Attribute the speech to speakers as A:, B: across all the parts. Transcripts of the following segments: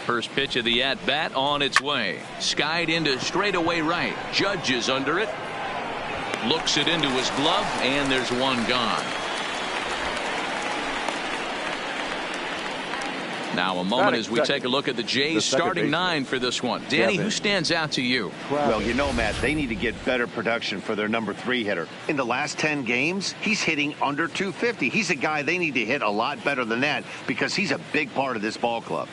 A: First pitch of the at-bat on its way. Skied into straightaway right. Judge is under it. Looks it into his glove, and there's one gone. Now a moment as we take a look at the Jays starting 9 for this one. Danny, who stands out to you?
B: Well, you know, Matt, they need to get better production for their number 3 hitter. In the last 10 games, he's hitting under 250. He's a guy they need to hit a lot better than that because he's a big part of this ball club.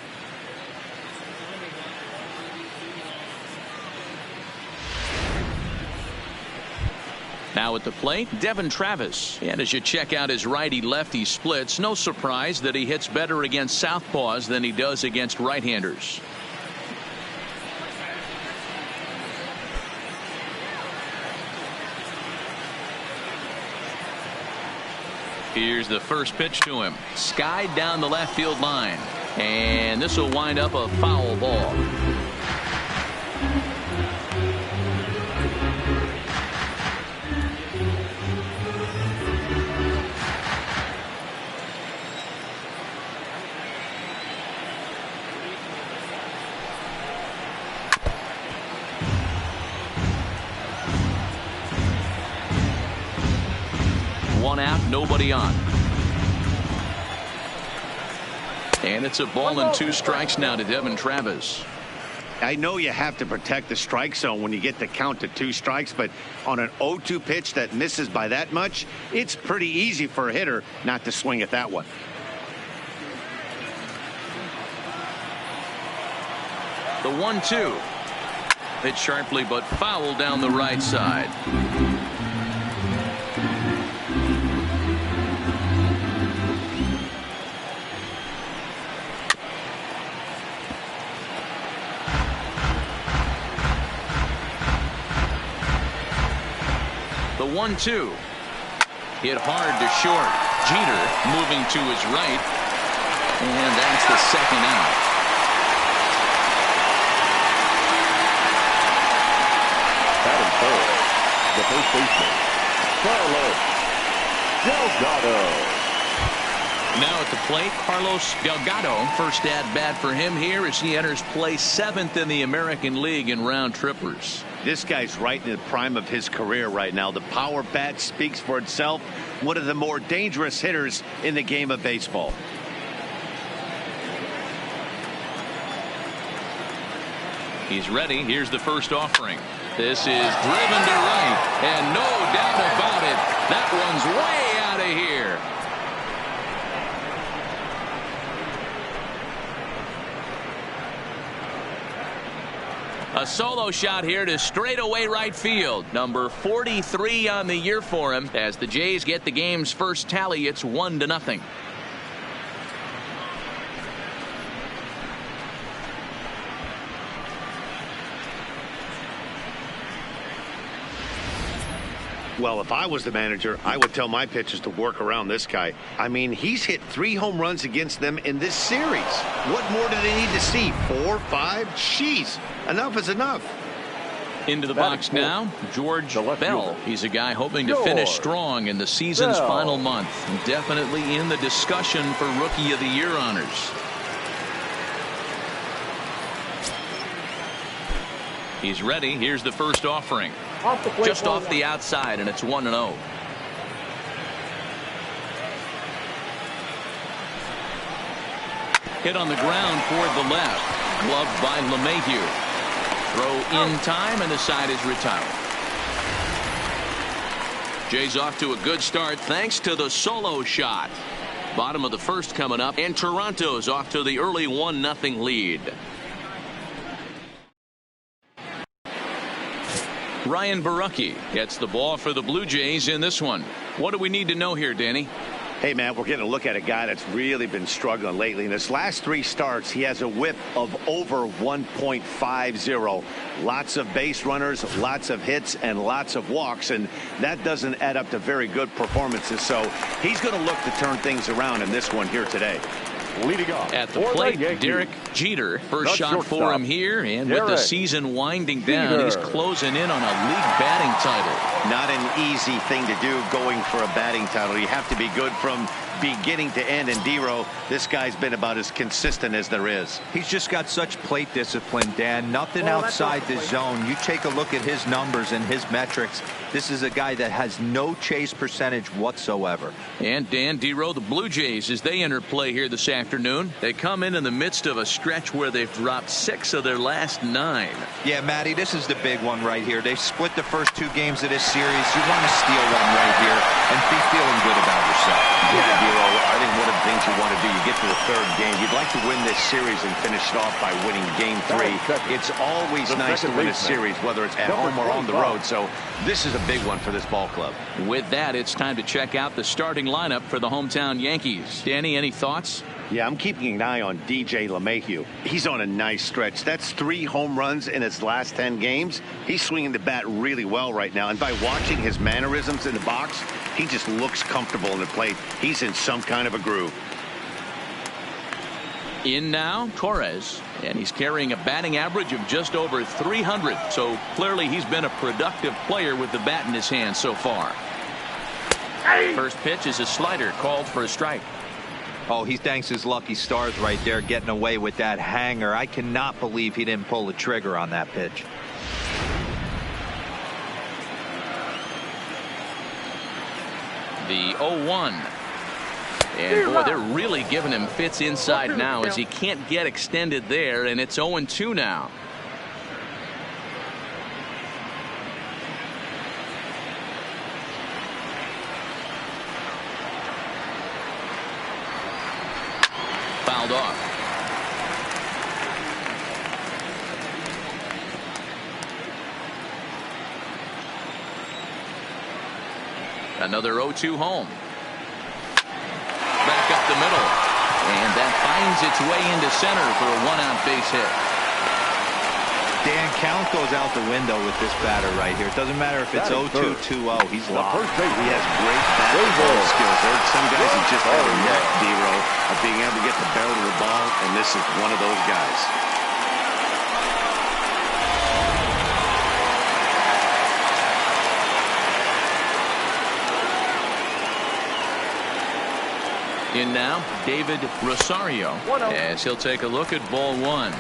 A: Now at the plate, Devin Travis. And as you check out his righty-lefty splits, no surprise that he hits better against southpaws than he does against right-handers. Here's the first pitch to him. Skied down the left field line. And this will wind up a foul ball. One out, nobody on. And it's a ball and 2 strikes now to Devin Travis.
B: I know you have to protect the strike zone when you get the count to 2 strikes, but on an 0-2 pitch that misses by that much, it's pretty easy for a hitter not to swing at that one.
A: The 1-2. Hit sharply but foul down the right side. The 1-2. Hit hard to short. Jeter moving to his right. And that's the second out.
C: Batting third, the first baseman, Carlos Delgado.
A: Now at the plate, Carlos Delgado. First at-bat for him here as he enters play 7th in the American League in round trippers.
B: This guy's right in the prime of his career right now. The power bat speaks for itself. One of the more dangerous hitters in the game of baseball.
A: He's ready. Here's the first offering. This is driven to right, and no doubt about it, that one's way out of here. A solo shot here to straightaway right field. Number 43 on the year for him. As the Jays get the game's first tally, it's 1-0.
B: Well, if I was the manager, I would tell my pitchers to work around this guy. I mean, he's hit 3 home runs against them in this series. What more do they need to see? 4, 5? Jeez, enough is enough.
A: Into the box now, George Bell. He's a guy hoping to finish strong in the season's final month. Definitely in the discussion for Rookie of the Year honors. He's ready. Here's the first offering. Just off the outside, and it's 1-0. Hit on the ground toward the left. Gloved by LeMahieu. Throw in time, and the side is retired. Jay's off to a good start thanks to the solo shot. Bottom of the first coming up, and Toronto's off to the early 1-0 lead. Ryan Borucki gets the ball for the Blue Jays in this one. What do we need to know here, Danny?
B: Hey, man, we're getting a look at a guy that's really been struggling lately. In his last 3 starts, he has a whip of over 1.50. Lots of base runners, lots of hits, and lots of walks, and that doesn't add up to very good performances. So he's going to look to turn things around in this one here today.
C: Leading off
A: at the plate, Derek Jeter. First shot for him here, and with the season winding down, he's closing in on a league batting title.
B: Not an easy thing to do going for a batting title. You have to be good from beginning to end. And D-Row, this guy's been about as consistent as there is.
D: He's just got such plate discipline, Dan. Nothing outside the zone. You take a look at his numbers and his metrics. This is a guy that has no chase percentage whatsoever.
A: And Dan, D-Row, the Blue Jays, as they enter play here this afternoon, they come in the midst of a stretch where they've dropped 6 of their last 9.
D: Yeah, Matty, this is the big one right here. They split the first 2 games of this series. You want to steal one right here and be feeling good about yourself.
B: Yeah, D-Row, I think one of the things you want to do, you get to the 3rd game, you'd like to win this series and finish it off by winning game 3. It's always nice to win a series, whether it's at home or on the road. So this is a big one for this ball club.
A: With that, it's time to check out the starting lineup for the hometown Yankees. Danny, any thoughts?
B: Yeah, I'm keeping an eye on DJ LeMahieu. He's on a nice stretch. That's 3 home runs in his last 10 games. He's swinging the bat really well right now. And by watching his mannerisms in the box, he just looks comfortable in the plate. He's in some kind of a groove.
A: In now, Torres, and he's carrying a batting average of just over 300. So clearly he's been a productive player with the bat in his hand so far. First pitch is a slider called for a strike.
D: Oh, he thanks his lucky stars right there getting away with that hanger. I cannot believe he didn't pull the trigger on that pitch.
A: The 0-1. And boy, they're really giving him fits inside now as he can't get extended there, and it's 0-2 now. Fouled off. Another 0-2 home. Back up the middle. And that finds its way into center for a 1-out base hit.
D: Dan, count goes out the window with this batter right here. It doesn't matter if it's 0-2, 2-0. He's locked.
B: He has great bat skills. There are some guys who just have a neck, D-Row, of being able to get the barrel of the ball, and this is one of those guys.
A: In now, David Rosario, as he'll take a look at ball 1.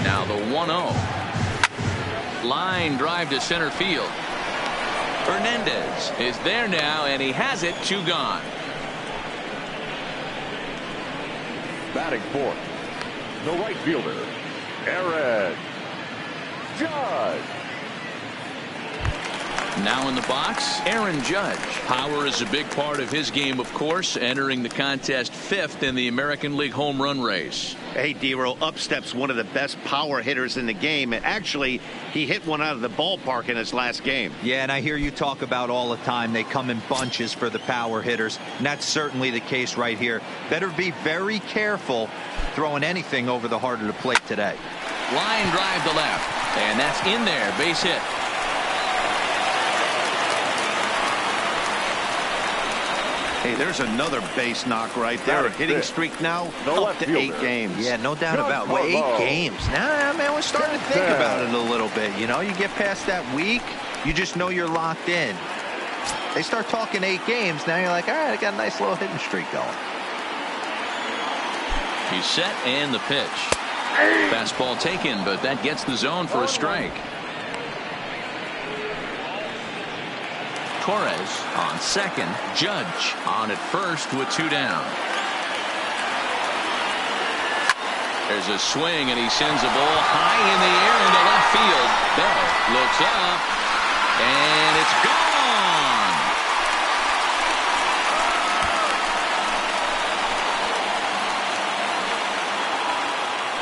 A: Now the 1-0. Line drive to center field. Hernandez is there now, and he has it. 2 gone.
C: Batting fourth, the right fielder, Aaron Judge.
A: Now in the box, Aaron Judge. Power is a big part of his game, of course, entering the contest 5th in the American League home run race.
B: Hey, D-Row, up steps one of the best power hitters in the game, and actually he hit one out of the ballpark in his last game.
D: Yeah, and I hear you talk about all the time they come in bunches for the power hitters, and that's certainly the case right here. Better be very careful throwing anything over the heart of the plate today.
A: Line drive to left, and that's in there. Base hit.
B: Hey, there's another base knock right there. A hitting streak now up to 8 games.
D: Yeah, no doubt about it. Well, 8 games. Now, man, we're starting to think about it a little bit. You know, you get past that week, you just know you're locked in. They start talking 8 games, now you're like, all right, I got a nice little hitting streak going.
A: He's set, and the pitch. Fastball taken, but that gets the zone for a strike. Torres on second. Judge on at first with 2 down. There's a swing, and he sends a ball high in the air into left field. Bell looks up, and it's gone.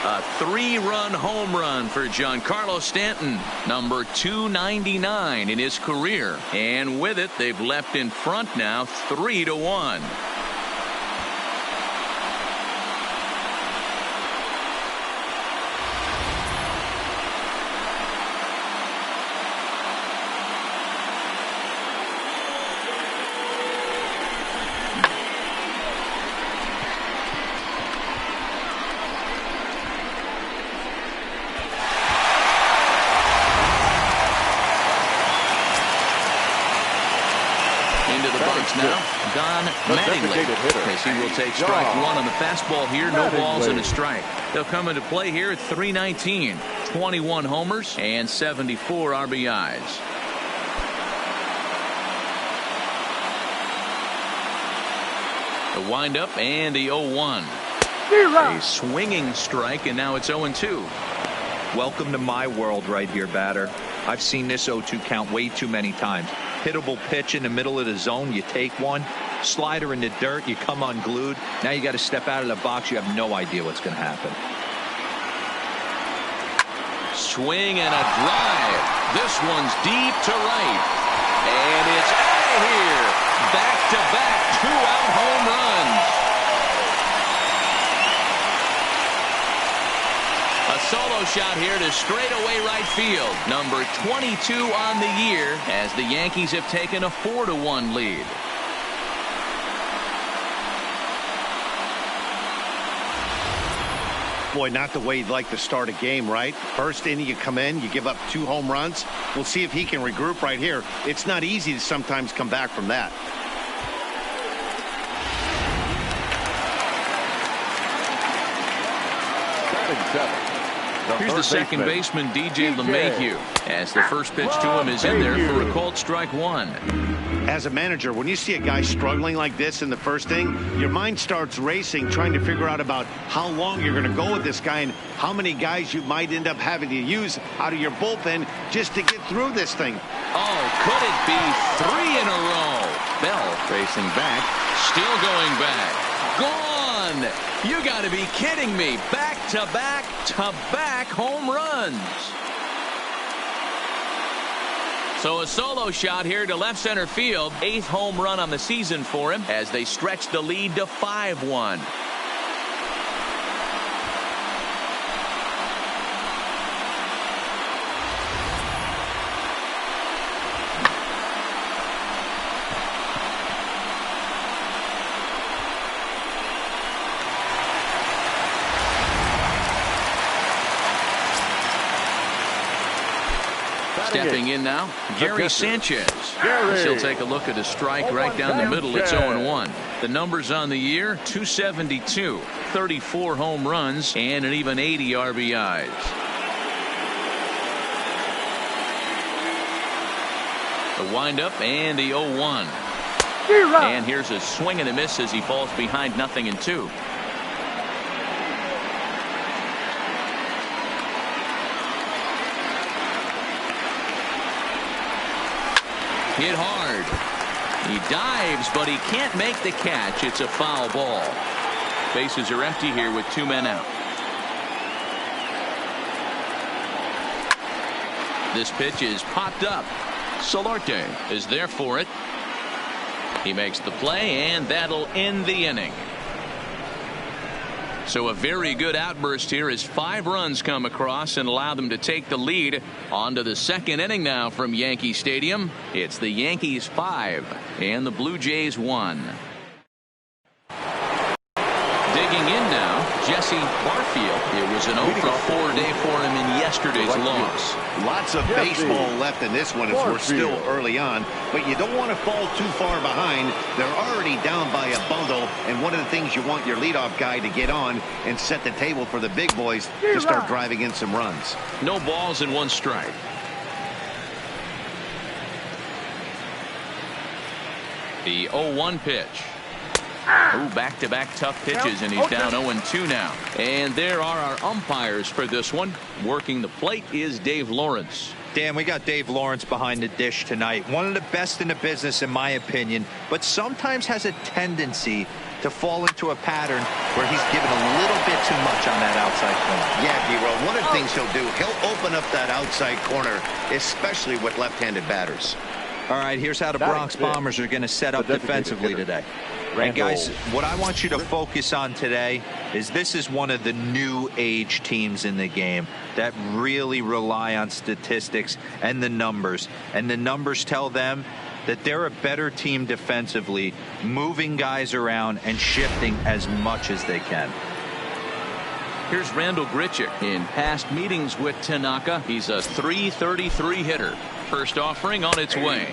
A: A 3-run home run for Giancarlo Stanton, number 299 in his career. And with it, they've left in front now 3-1. into the box now. Don Mattingly, as he will take strike one on the fastball here. No balls and a strike. They'll come into play here at 319. 21 homers and 74 RBIs. The windup and the 0-1. A swinging strike, and now it's 0-2.
D: Welcome to my world right here, batter. I've seen this 0-2 count way too many times. Hittable pitch in the middle of the zone, you take one. Slider in the dirt, you come unglued. Now you got to step out of the box. You have no idea what's going to happen.
A: Swing and a drive. This one's deep to right. And it's out of here. Back-to-back two-out home runs. A solo shot here to straightaway right field. Number 22 on the year as the Yankees have taken a 4-1 lead.
B: Boy, not the way you'd like to start a game, right? First inning, you come in, you give up 2 home runs. We'll see if he can regroup right here. It's not easy to sometimes come back from that.
A: Here's the second baseman, DJ LeMahieu, as the first pitch to him is in there for a called strike one.
B: As a manager, when you see a guy struggling like this in the first inning, your mind starts racing, trying to figure out about how long you're going to go with this guy and how many guys you might end up having to use out of your bullpen just to get through this thing.
A: Oh, could it be 3 in a row? Bell facing back, still going back. Gone! You got to be kidding me. Back-to-back home runs. So a solo shot here to left center field. 8th home run on the season for him as they stretch the lead to 5-1. Stepping in now, Gary Sanchez. He'll take a look at a strike right down the middle. It's 0-1. The numbers on the year, 272, 34 home runs, and an even 80 RBIs. The windup and the 0-1. And here's a swing and a miss as he falls behind 0-2. Hit hard. He dives, but he can't make the catch. It's a foul ball. Bases are empty here with 2 men out. This pitch is popped up. Solarte is there for it. He makes the play, and that'll end the inning. So a very good outburst here as 5 runs come across and allow them to take the lead. On to the second inning now from Yankee Stadium. It's the Yankees 5 and the Blue Jays 1. Digging in now, Jesse Barfield. It was an 0-for-4 day for him in yesterday's loss.
B: Lots of baseball left in this one as we're still early on, but you don't want to fall too far behind. They're already down by a bundle, and one of the things you want your leadoff guy to get on and set the table for the big boys to start driving in some runs.
A: No balls and 1 strike. The 0-1 pitch. Ooh, back-to-back tough pitches, and he's down 0-2 now. And there are our umpires for this one. Working the plate is Dave Lawrence.
D: Dan, we got Dave Lawrence behind the dish tonight. One of the best in the business, in my opinion, but sometimes has a tendency to fall into a pattern where he's given a little bit too much on that outside corner.
B: Yeah, D-Roll, one of the things he'll do, he'll open up that outside corner, especially with left-handed batters.
D: All right, here's how the Bronx Bombers are going to set up defensively today. And guys, what I want you to focus on today is this is one of the new age teams in the game that really rely on statistics and the numbers. And the numbers tell them that they're a better team defensively, moving guys around and shifting as much as they can.
A: Here's Randall Grichuk. In past meetings with Tanaka, he's a .333 hitter. First offering on its way.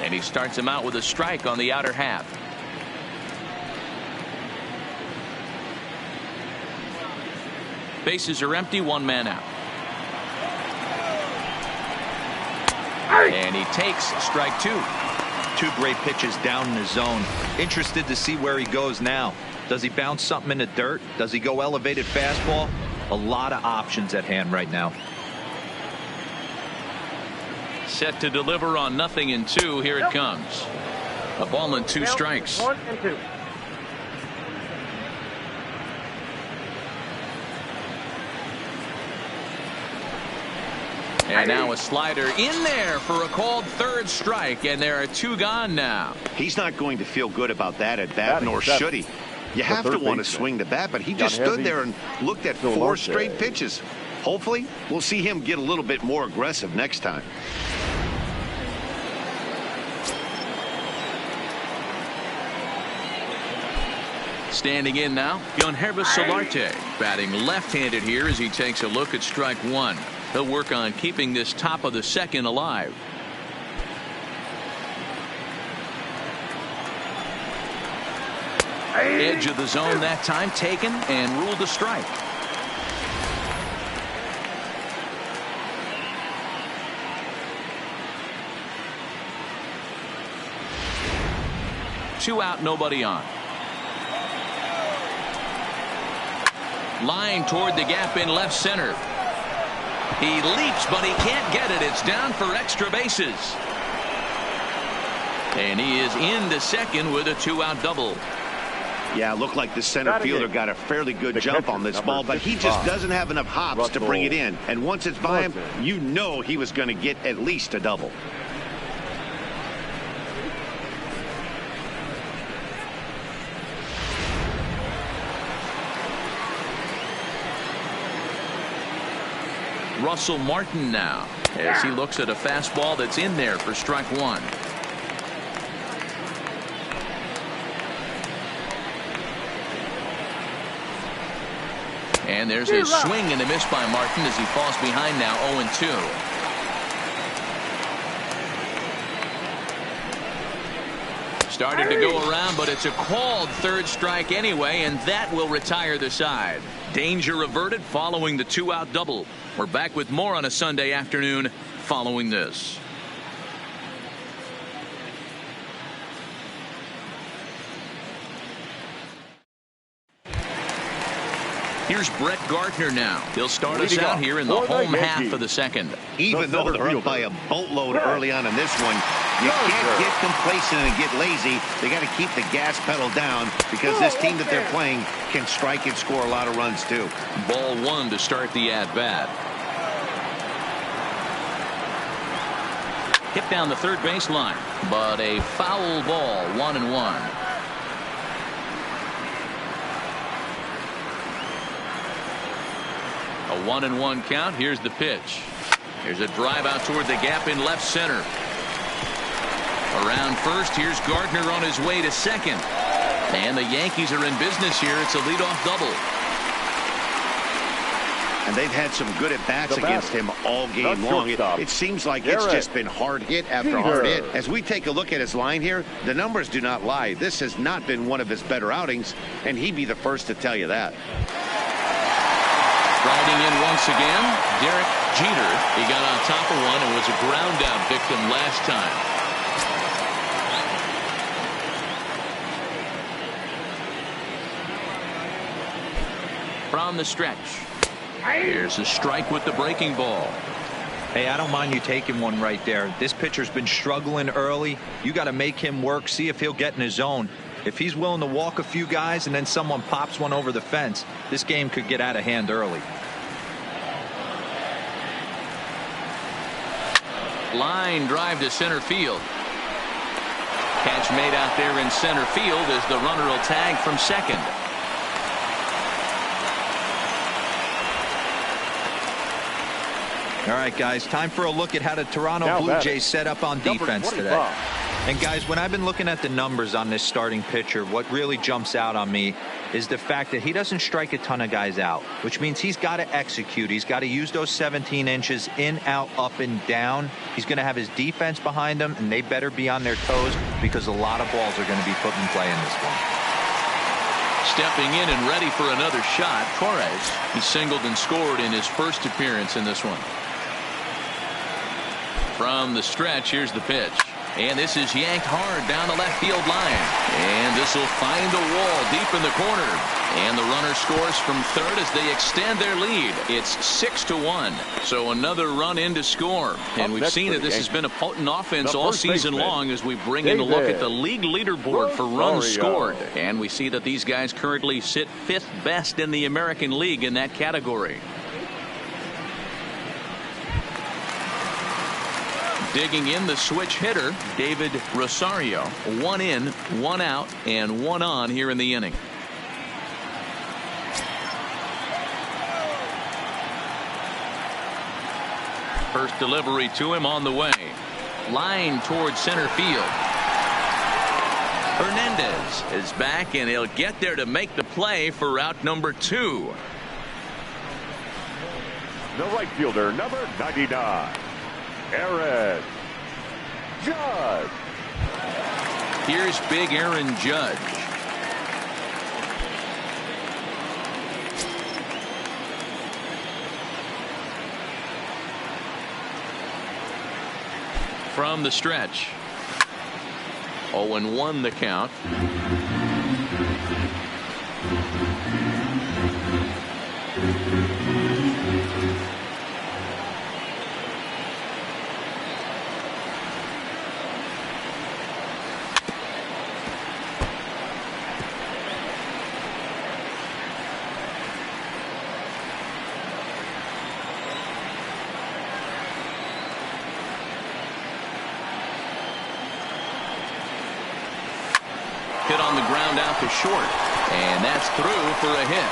A: And he starts him out with a strike on the outer half. Bases are empty, one man out. And he takes strike two.
D: Two great pitches down in the zone. Interested to see where he goes now. Does he bounce something in the dirt? Does he go elevated fastball? A lot of options at hand right now.
A: Set to deliver on 0-2. Here it comes. A ball and 2 strikes.
E: 1-2.
A: And now a slider in there for a called third strike, and there are 2 gone now.
B: He's not going to feel good about that at bat, nor should he. You have to want to swing the bat, but he just stood there and looked at 4 straight pitches. Hopefully, we'll see him get a little bit more aggressive next time.
A: Standing in now, Mlb Solarte, batting left-handed here as he takes a look at strike 1. He'll work on keeping this top of the second alive. Edge of the zone that time taken and ruled a strike. Two out, nobody on. Line toward the gap in left center. He leaps, but he can't get it. It's down for extra bases. And he is into second with a 2-out double.
B: Yeah, it looked like the center fielder got a fairly good jump on this ball, but he just doesn't have enough hops to bring it in. And once it's by him, you know he was going to get at least a double.
A: Russell Martin now as he looks at a fastball that's in there for strike 1. And there's a swing and a miss by Martin as he falls behind now 0-2. Started to go around, but it's a called third strike anyway, and that will retire the side. Danger averted following the 2-out double. We're back with more on a Sunday afternoon following this. Here's Brett Gardner now. He'll start us out here in the home half of the second.
B: Even though they're up by a boatload early on in this one, you can't get complacent and get lazy. They got to keep the gas pedal down because this team that they're playing can strike and score a lot of runs too.
A: Ball 1 to start the at-bat. Hit down the third baseline, but a foul ball, 1-1. A 1-1 count. Here's the pitch. Here's a drive out toward the gap in left center. Around first, here's Gardner on his way to second. And the Yankees are in business here. It's a leadoff double.
B: And they've had some good at-bats against him all game long. It seems like it's just been hard hit after hard hit. As we take a look at his line here, the numbers do not lie. This has not been one of his better outings, and he'd be the first to tell you that.
A: Riding in once again, Derek Jeter. He got on top of one and was a ground out victim last time. From the stretch. Here's a strike with the breaking ball.
D: Hey, I don't mind you taking one right there. This pitcher's been struggling early. You got to make him work, see if he'll get in his zone. If he's willing to walk a few guys and then someone pops one over the fence, this game could get out of hand early.
A: Line drive to center field. Catch made out there in center field as the runner will tag from second.
D: All right, guys, time for a look at how the Toronto Blue Jays set up on defense today. And guys, when I've been looking at the numbers on this starting pitcher, what really jumps out on me is the fact that he doesn't strike a ton of guys out, which means he's got to execute. He's got to use those 17 inches in, out, up, and down. He's going to have his defense behind him, and they better be on their toes because a lot of balls are going to be put in play in this one.
A: Stepping in and ready for another shot, Torres. He singled and scored in his first appearance in this one. From the stretch, here's the pitch. And this is yanked hard down the left field line. And this will find the wall deep in the corner. And the runner scores from third as they extend their lead. It's 6-1. So another run in to score. And we've seen that this has been a potent offense all season long as we bring in a look at the league leaderboard for runs scored. And we see that these guys currently sit 5th best in the American League in that category. Digging in, the switch hitter, David Rosario. 1 in, 1 out, and 1 on here in the inning. First delivery to him on the way. Line towards center field. Hernandez is back, and he'll get there to make the play for route number 2.
C: The right fielder, number 99. Aaron Judge.
A: Here's big Aaron Judge. From the stretch. 0-1 the count. Hit on the ground out to short, and that's through for a hit.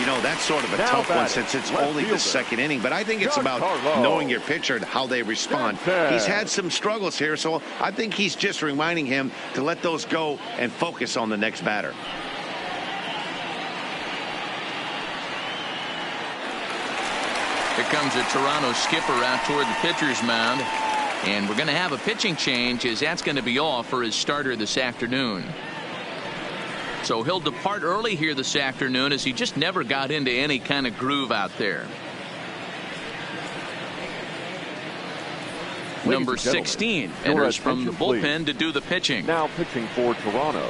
B: You know, that's sort of a tough one since it's only the second inning, but I think it's about knowing your pitcher and how they respond. He's had some struggles here, so I think he's just reminding him to let those go and focus on the next batter.
A: Here comes the Toronto skipper out toward the pitcher's mound. And we're going to have a pitching change, as that's going to be all for his starter this afternoon. So he'll depart early here this afternoon, as he just never got into any kind of groove out there. Number 16 enters from the bullpen to do the pitching.
C: Now pitching for Toronto,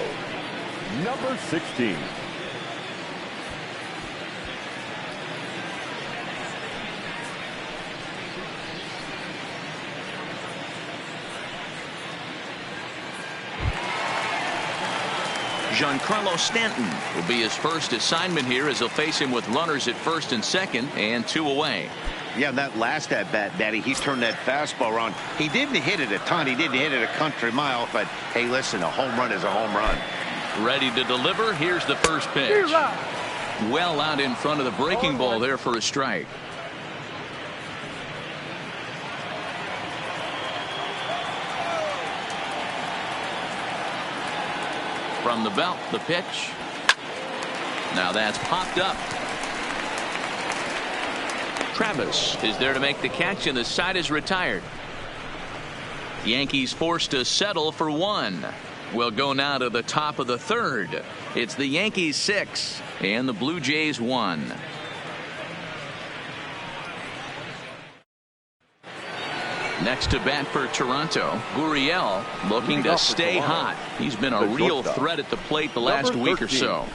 C: number 16.
A: Giancarlo Stanton will be his first assignment here, as he'll face him with runners at first and second and 2 away.
B: Yeah, that last at bat, Daddy, he turned that fastball around. He didn't hit it a ton. He didn't hit it a country mile. But, hey, listen, a home run is a home run.
A: Ready to deliver. Here's the first pitch. Well out in front of the breaking ball there for a strike. From the belt, the pitch. Now that's popped up. Travis is there to make the catch, and the side is retired. Yankees forced to settle for 1. We'll go now to the top of the third. It's the Yankees 6 and the Blue Jays 1. Next to bat for Toronto, Gurriel looking to stay hot. He's been a real threat at the plate the last week or so.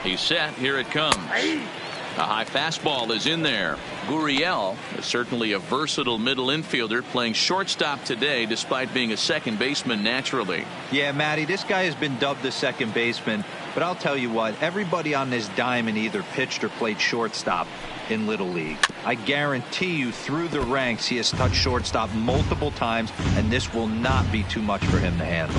A: He's set. Here it comes. A high fastball is in there. Gurriel is certainly a versatile middle infielder, playing shortstop today despite being a second baseman naturally.
D: Yeah, Matty, this guy has been dubbed the second baseman, but I'll tell you what, everybody on this diamond either pitched or played shortstop in Little League. I guarantee you through the ranks he has touched shortstop multiple times, and this will not be too much for him to handle.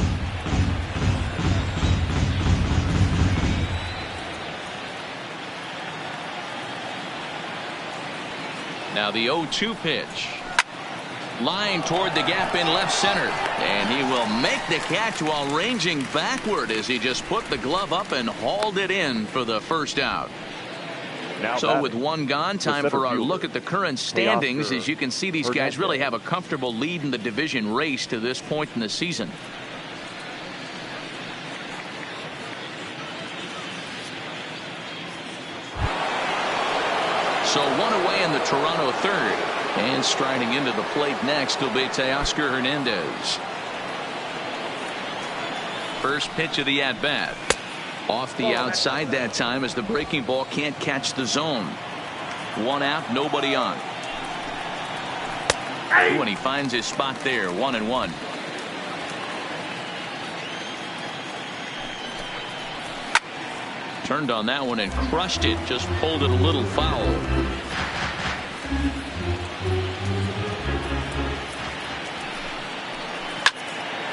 A: Now the 0-2 pitch. Line toward the gap in left center. And he will make the catch while ranging backward as he just put the glove up and hauled it in for the first out.
C: Now
A: so with one gone, time for our look at the current standings. As you can see, these guys really have a comfortable lead in the division race to this point in the season. So one away in the Toronto third. And striding into the plate next will be Teoscar Hernandez. First pitch of the at-bat. Off the outside that time as the breaking ball can't catch the zone. One out, nobody on. When he finds his spot there, 1-1. Turned on that one and crushed it. Just pulled it a little foul.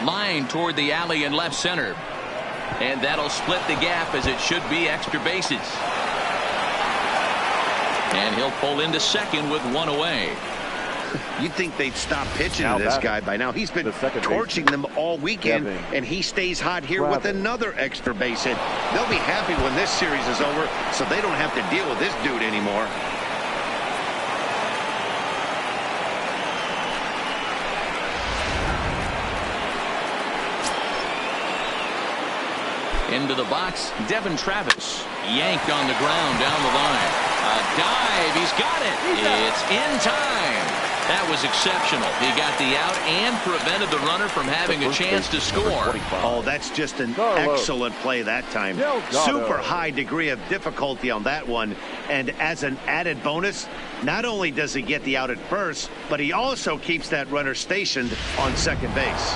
A: Line toward the alley in left center. And that'll split the gap as it should be extra bases. And he'll pull into second with one away.
B: You'd think they'd stop pitching to this guy by now. He's been torching them all weekend, and he stays hot here with another extra base hit. They'll be happy when this series is over, so they don't have to deal with this dude anymore.
A: Into the box, Devin Travis. Yanked on the ground down the line. A dive. He's got it. It's in time. That was exceptional. He got the out and prevented the runner from having a chance to score.
B: Oh, that's just an excellent play that time. Super high degree of difficulty on that one. And as an added bonus, not only does he get the out at first, but he also keeps that runner stationed on second base.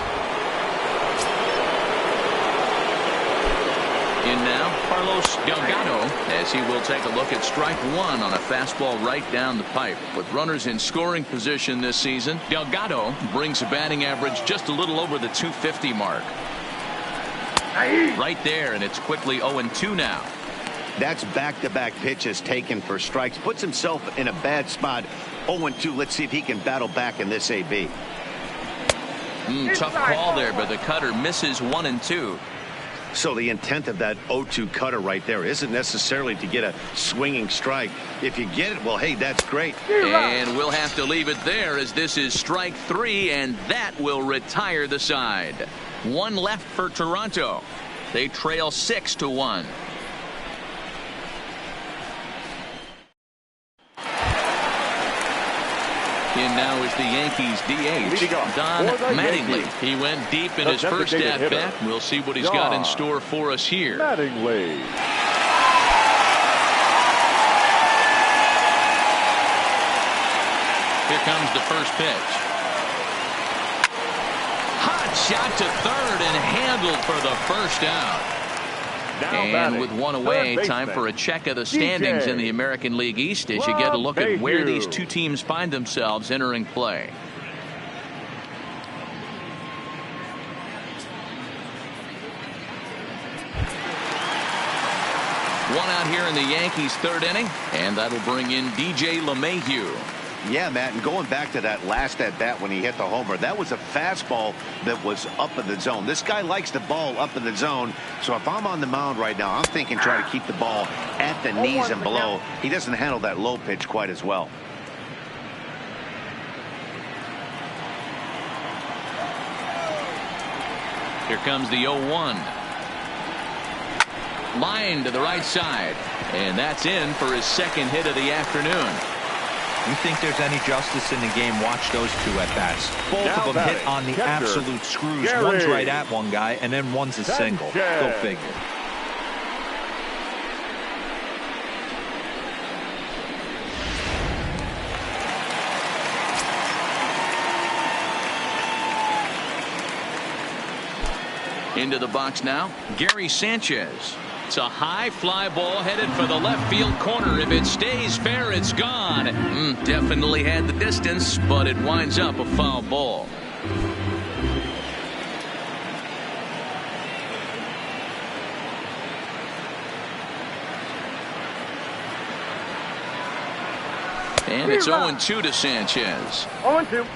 A: In now, Carlos Delgado, as he will take a look at strike one on a fastball right down the pipe. With runners in scoring position this season, Delgado brings a batting average just a little over the 250 mark. Right there, and it's quickly 0-2 now.
B: That's back-to-back pitches taken for strikes. Puts himself in a bad spot. 0-2. Let's see if he can battle back in this AB.
A: Tough call there, but the cutter misses 1-2.
B: So the intent of that 0-2 cutter right there isn't necessarily to get a swinging strike. If you get it, well, hey, that's great.
A: And we'll have to leave it there as this is strike three, and that will retire the side. One left for Toronto. They trail 6-1. In now is the Yankees DH, Don Mattingly. He went deep in his first at-bat. We'll see what he's got in store for us here.
C: Mattingly.
A: Here comes the first pitch. Hot shot to third and handled for the first out. And with one away, time for a check of the standings in the American League East as you get a look at where these two teams find themselves entering play. One out here in the Yankees' third inning, and that'll bring in DJ LeMahieu.
B: Yeah, Matt, and going back to that last at-bat when he hit the homer, that was a fastball that was up in the zone. This guy likes the ball up in the zone, so if I'm on the mound right now, I'm thinking try to keep the ball at the knees and below. He doesn't handle that low pitch quite as well.
A: Here comes the 0-1. Line to the right side, and that's in for his second hit of the afternoon.
D: You think there's any justice in the game? Watch those two at bats. Both of them hit on the absolute screws. One's right at one guy, and then one's a single. Go figure.
A: Into the box now, Gary Sanchez. It's a high fly ball headed for the left field corner. If it stays fair, it's gone. Definitely had the distance, but it winds up a foul ball. And it's 0-2 to Sanchez.
C: 0-2.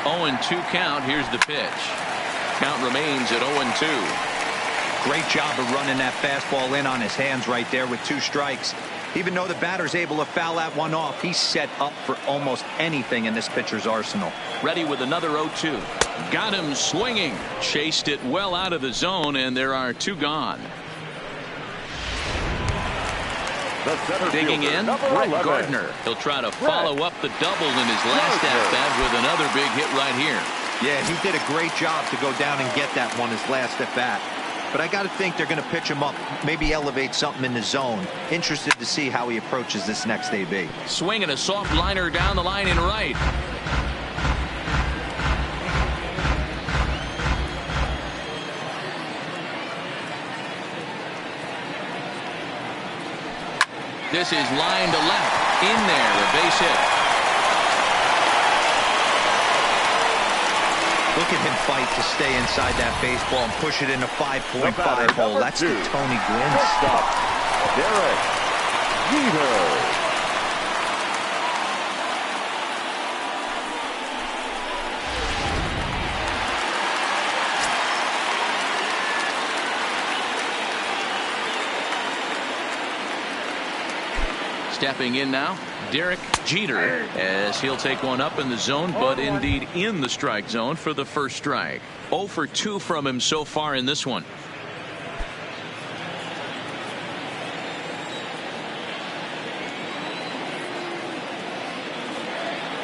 A: 0-2 count. Here's the pitch. Count remains at 0-2.
D: Great job of running that fastball in on his hands right there with 2 strikes. Even though the batter's able to foul that one off, he's set up for almost anything in this pitcher's arsenal.
A: Ready with another 0-2. Got him swinging. Chased it well out of the zone, and there are 2 gone. Digging in, Brett Gardner. He'll try to follow up the double in his last at-bat with another big hit right here.
D: Yeah, he did a great job to go down and get that one his last at-bat. But I got to think they're going to pitch him up, maybe elevate something in the zone. Interested to see how he approaches this next AB.
A: Swinging a soft liner down the line in right. This is line to left. In there, a base hit.
D: Look at him fight to stay inside that baseball and push it in a 5.5 hole. That's the Tony Gwynn stuff.
C: Derek Jeter.
A: Stepping in now, Derek Jeter, as he'll take one up in the zone, but indeed in the strike zone for the first strike. 0 for 2 from him so far in this one.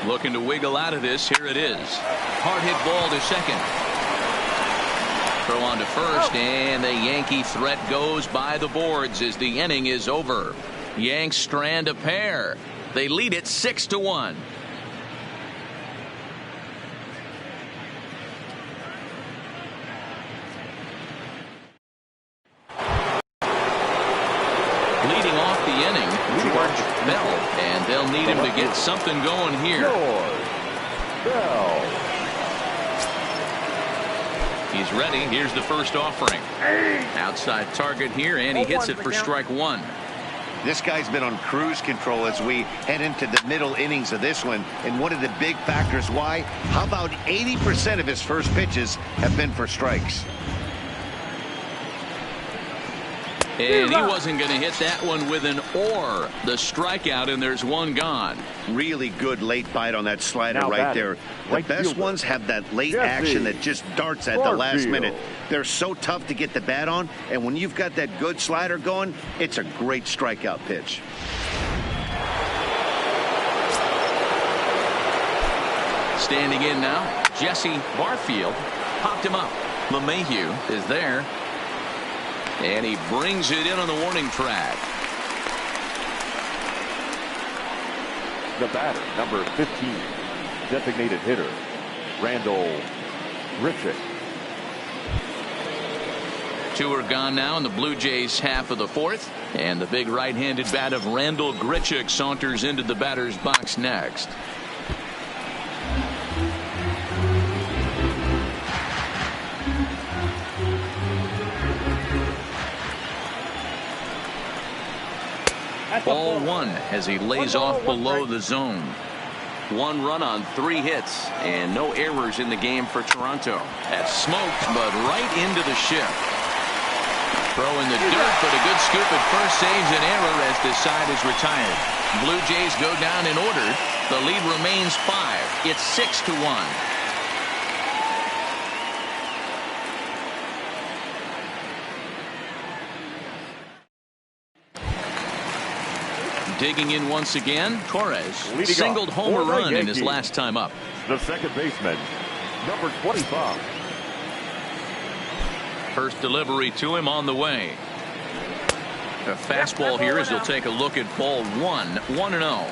A: Looking to wiggle out of this. Here it is. Hard hit ball to second. Throw on to first, and the Yankee threat goes by the boards as the inning is over. Yanks strand a pair. They lead it 6-1. Leading off the inning, George Bell, and they'll need him to get something going here.
C: George Bell.
A: He's ready. Here's the first offering. Outside target here, and he hits it for strike 1.
B: This guy's been on cruise control as we head into the middle innings of this one. And one of the big factors why, how about 80% of his first pitches have been for strikes?
A: And he wasn't going to hit that one with an or. The strikeout, and there's one gone.
B: Really good late bite on that slider right there. The best ones have that late action that just darts at the last minute. They're so tough to get the bat on, and when you've got that good slider going, it's a great strikeout pitch.
A: Standing in now, Jesse Barfield popped him up. LeMahieu is there. And he brings it in on the warning track.
C: The batter, number 15, designated hitter, Randall Grichuk.
A: 2 are gone now in the Blue Jays half of the 4th. And the big right-handed bat of Randall Grichuk saunters into the batter's box next. Ball 1 as he lays off below the zone. 1 run on 3 hits and no errors in the game for Toronto. That's smoked, but right into the shift. Throw in the dirt, but a good scoop at first saves an error as this side is retired. Blue Jays go down in order. The lead remains 5. It's 6-1. Digging in once again, Torres singled home a run in his last time up.
C: The second baseman, number 25.
A: First delivery to him on the way. A fastball here as he'll take a look at ball 1. 1-0.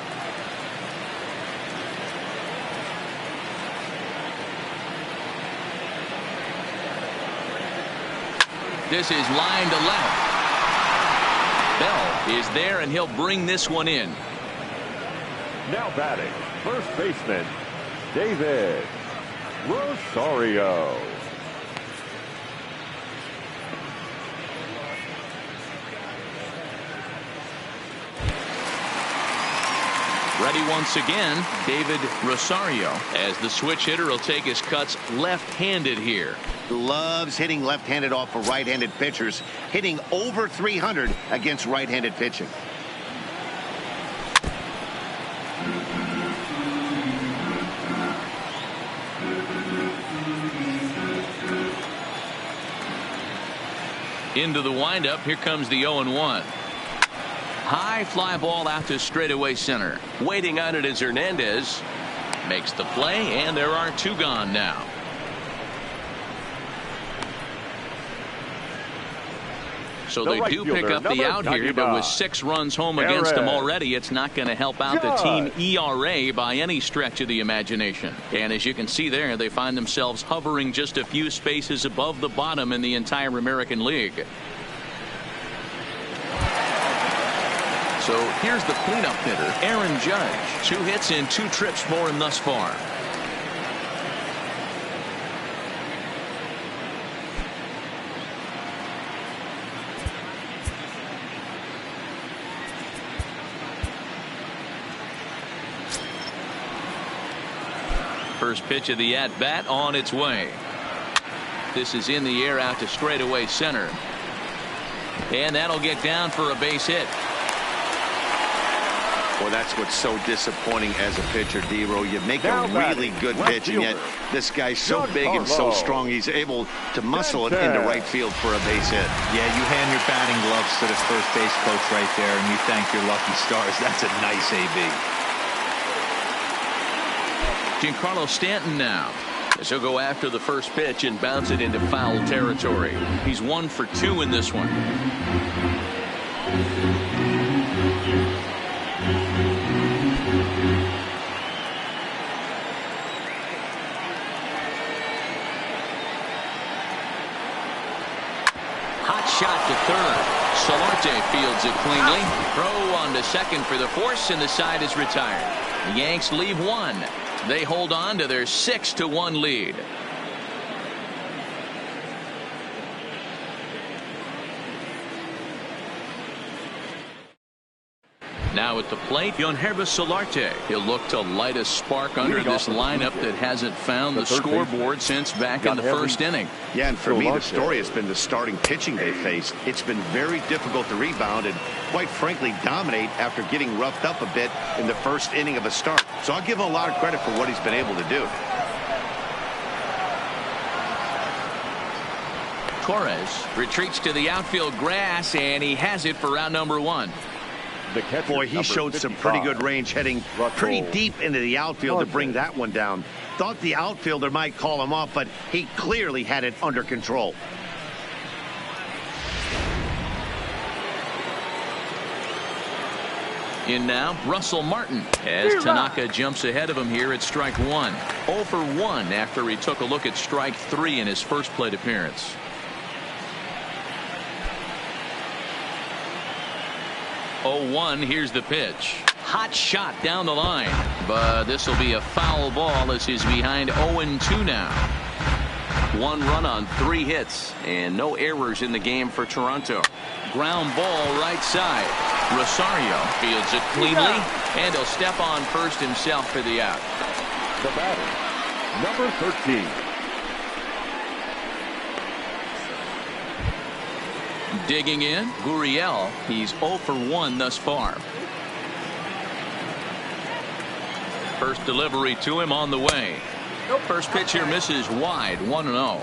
A: This is line to left. Bell is there, and he'll bring this one in.
C: Now batting, first baseman, David Rosario.
A: Ready once again, David Rosario, as the switch hitter will take his cuts left-handed here.
B: Loves hitting left-handed off of right-handed pitchers, hitting over 300 against right-handed pitching.
A: Into the windup. Here comes the 0-1. High fly ball out to straightaway center. Waiting on it is Hernandez. Makes the play, and there are 2 gone now. So they do pick up the out here, but with 6 runs home against them already, it's not going to help out the team ERA by any stretch of the imagination. And as you can see there, they find themselves hovering just a few spaces above the bottom in the entire American League. So here's the cleanup hitter, Aaron Judge. 2 hits and 2 trips for him thus far. First pitch of the at-bat on its way. This is in the air out to straightaway center. And that'll get down for a base hit.
B: Well, that's what's so disappointing as a pitcher, D-Row. You make a really good pitch, and yet this guy's so big and so strong, he's able to muscle it into right field for a base hit.
D: Yeah, you hand your batting gloves to the first base coach right there, and you thank your lucky stars. That's a nice AB.
A: Giancarlo Stanton now, as he'll go after the first pitch and bounce it into foul territory. He's 1 for 2 in this one. Hot shot to third. Solarte fields it cleanly. Throw on to second for the force, and the side is retired. The Yanks leave 1. They hold on to their 6-1 lead. Now at the plate, Yangervis Solarte. He'll look to light a spark under this lineup that hasn't found the scoreboard since back in the first inning.
B: Yeah, and for me, the story has been the starting pitching they faced. It's been very difficult to rebound and, quite frankly, dominate after getting roughed up a bit in the first inning of a start. So I'll give him a lot of credit for what he's been able to do.
A: Torres retreats to the outfield grass, and he has it for round number 1.
B: Boy, he showed some pretty good range, heading pretty deep into the outfield to bring that one down. Thought the outfielder might call him off, but he clearly had it under control.
A: In now, Russell Martin, as Tanaka jumps ahead of him here at strike 1. 0 for 1 after he took a look at strike 3 in his first plate appearance. Oh, 1, here's the pitch. Hot shot down the line, but this will be a foul ball as he's behind 0-2 now. 1 run on 3 hits and no errors in the game for Toronto. Ground ball right side. Rosario fields it cleanly, and he'll step on first himself for the out.
C: The batter, number 13.
A: Digging in, Gurriel. He's 0 for 1 thus far. First delivery to him on the way. First pitch here misses wide, 1-0.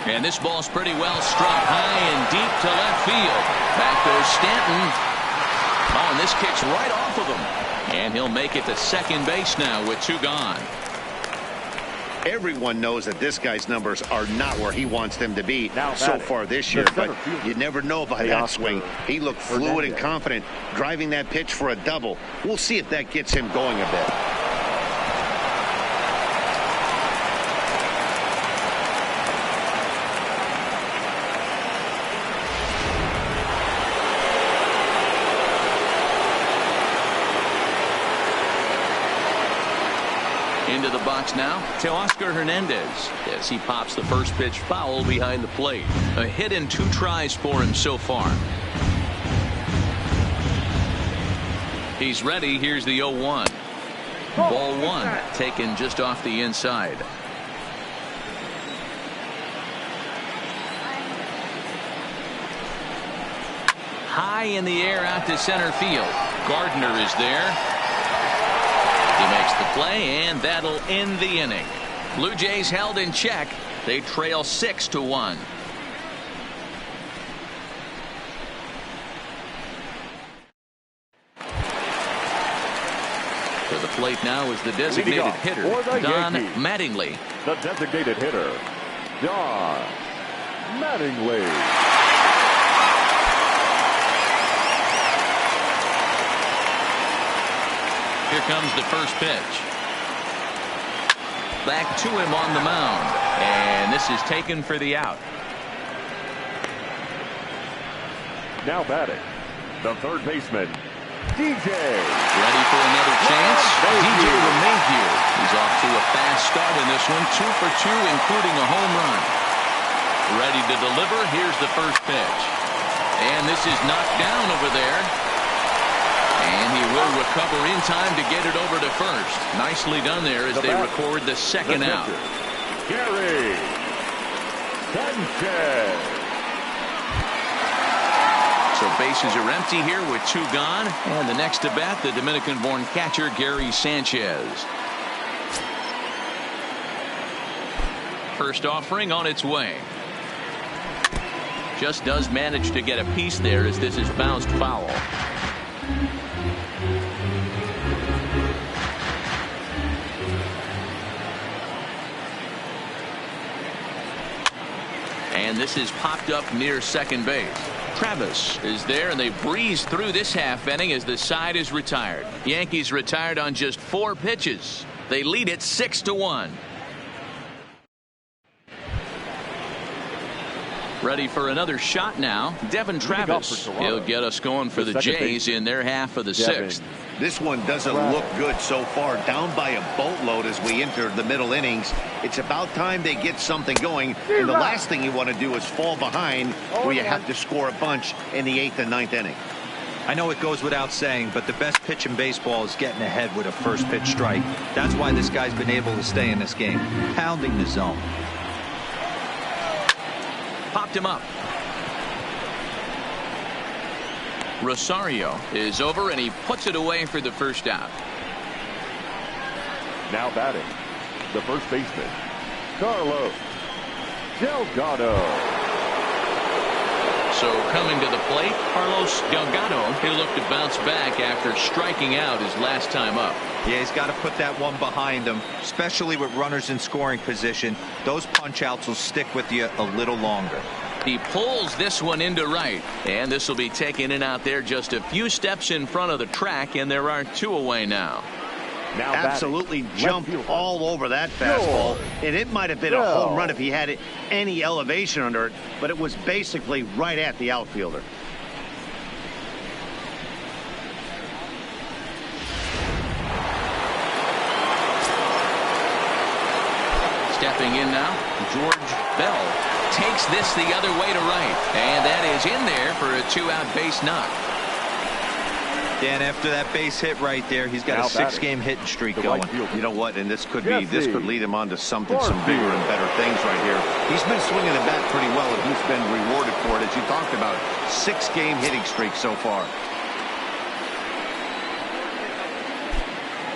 A: And this ball's pretty well struck high and deep to left field. Back goes Stanton. Oh, and this kicks right off of him. And he'll make it to second base now with 2 gone.
B: Everyone knows that this guy's numbers are not where he wants them to be so far this year, but you never know by that swing. He looked fluid and confident, driving that pitch for a double. We'll see if that gets him going a bit.
A: Into the box now, Teoscar Hernandez, as he pops the first pitch foul behind the plate. A hit in 2 tries for him so far. He's ready. Here's the 0-1. Ball 1, taken just off the inside. High in the air out to center field. Gardner is there. He makes the play, and that'll end the inning. Blue Jays held in check. They trail 6-1. To the plate now is the designated hitter, Don Mattingly.
C: The designated hitter, Don Mattingly.
A: Here comes the first pitch. Back to him on the mound. And this is taken for the out.
C: Now batting, the third baseman, DJ.
A: Ready for another chance? DJ LeMahieu. He's off to a fast start in this one. 2 for 2, including a home run. Ready to deliver. Here's the first pitch. And this is knocked down over there. And he will recover in time to get it over to first. Nicely done there as they record the second out.
C: Gary Sanchez.
A: So bases are empty here with 2 gone. And the next to bat, the Dominican-born catcher, Gary Sanchez. First offering on its way. Just does manage to get a piece there as this is bounced foul. And this is popped up near second base. Travis is there, and they breeze through this half inning as the side is retired. Yankees retired on just 4 pitches. They lead it 6-1. Ready for another shot now. Devin Travis. He'll get us going for the Jays in their half of the 6th.
B: This one doesn't look good so far. Down by a boatload as we enter the middle innings. It's about time they get something going. And the last thing you want to do is fall behind where you have to score a bunch in the 8th and 9th inning.
D: I know it goes without saying, but the best pitch in baseball is getting ahead with a first pitch strike. That's why this guy's been able to stay in this game, pounding the zone.
A: Popped him up. Rosario is over, and he puts it away for the first out.
C: Now batting, the first baseman, Carlos Delgado.
A: So coming to the plate, Carlos Delgado. He'll look to bounce back after striking out his last time up.
D: Yeah, he's got to put that one behind him, especially with runners in scoring position. Those punch outs will stick with you a little longer.
A: He pulls this one into right, and this will be taken in out there just a few steps in front of the track, and there are 2 away now.
B: Absolutely jumped all over that fastball, and it might have been a home run if he had any elevation under it, but it was basically right at the outfielder.
A: Stepping in now, George Bell takes this the other way to right, and that is in there for a 2-out base knock.
D: Dan, after that base hit right there, he's got a 6-game hitting streak going.
B: You know what? And this could lead him on to some bigger and better things right here. He's been swinging the bat pretty well, and he's been rewarded for it, as you talked about. 6-game hitting streak so far.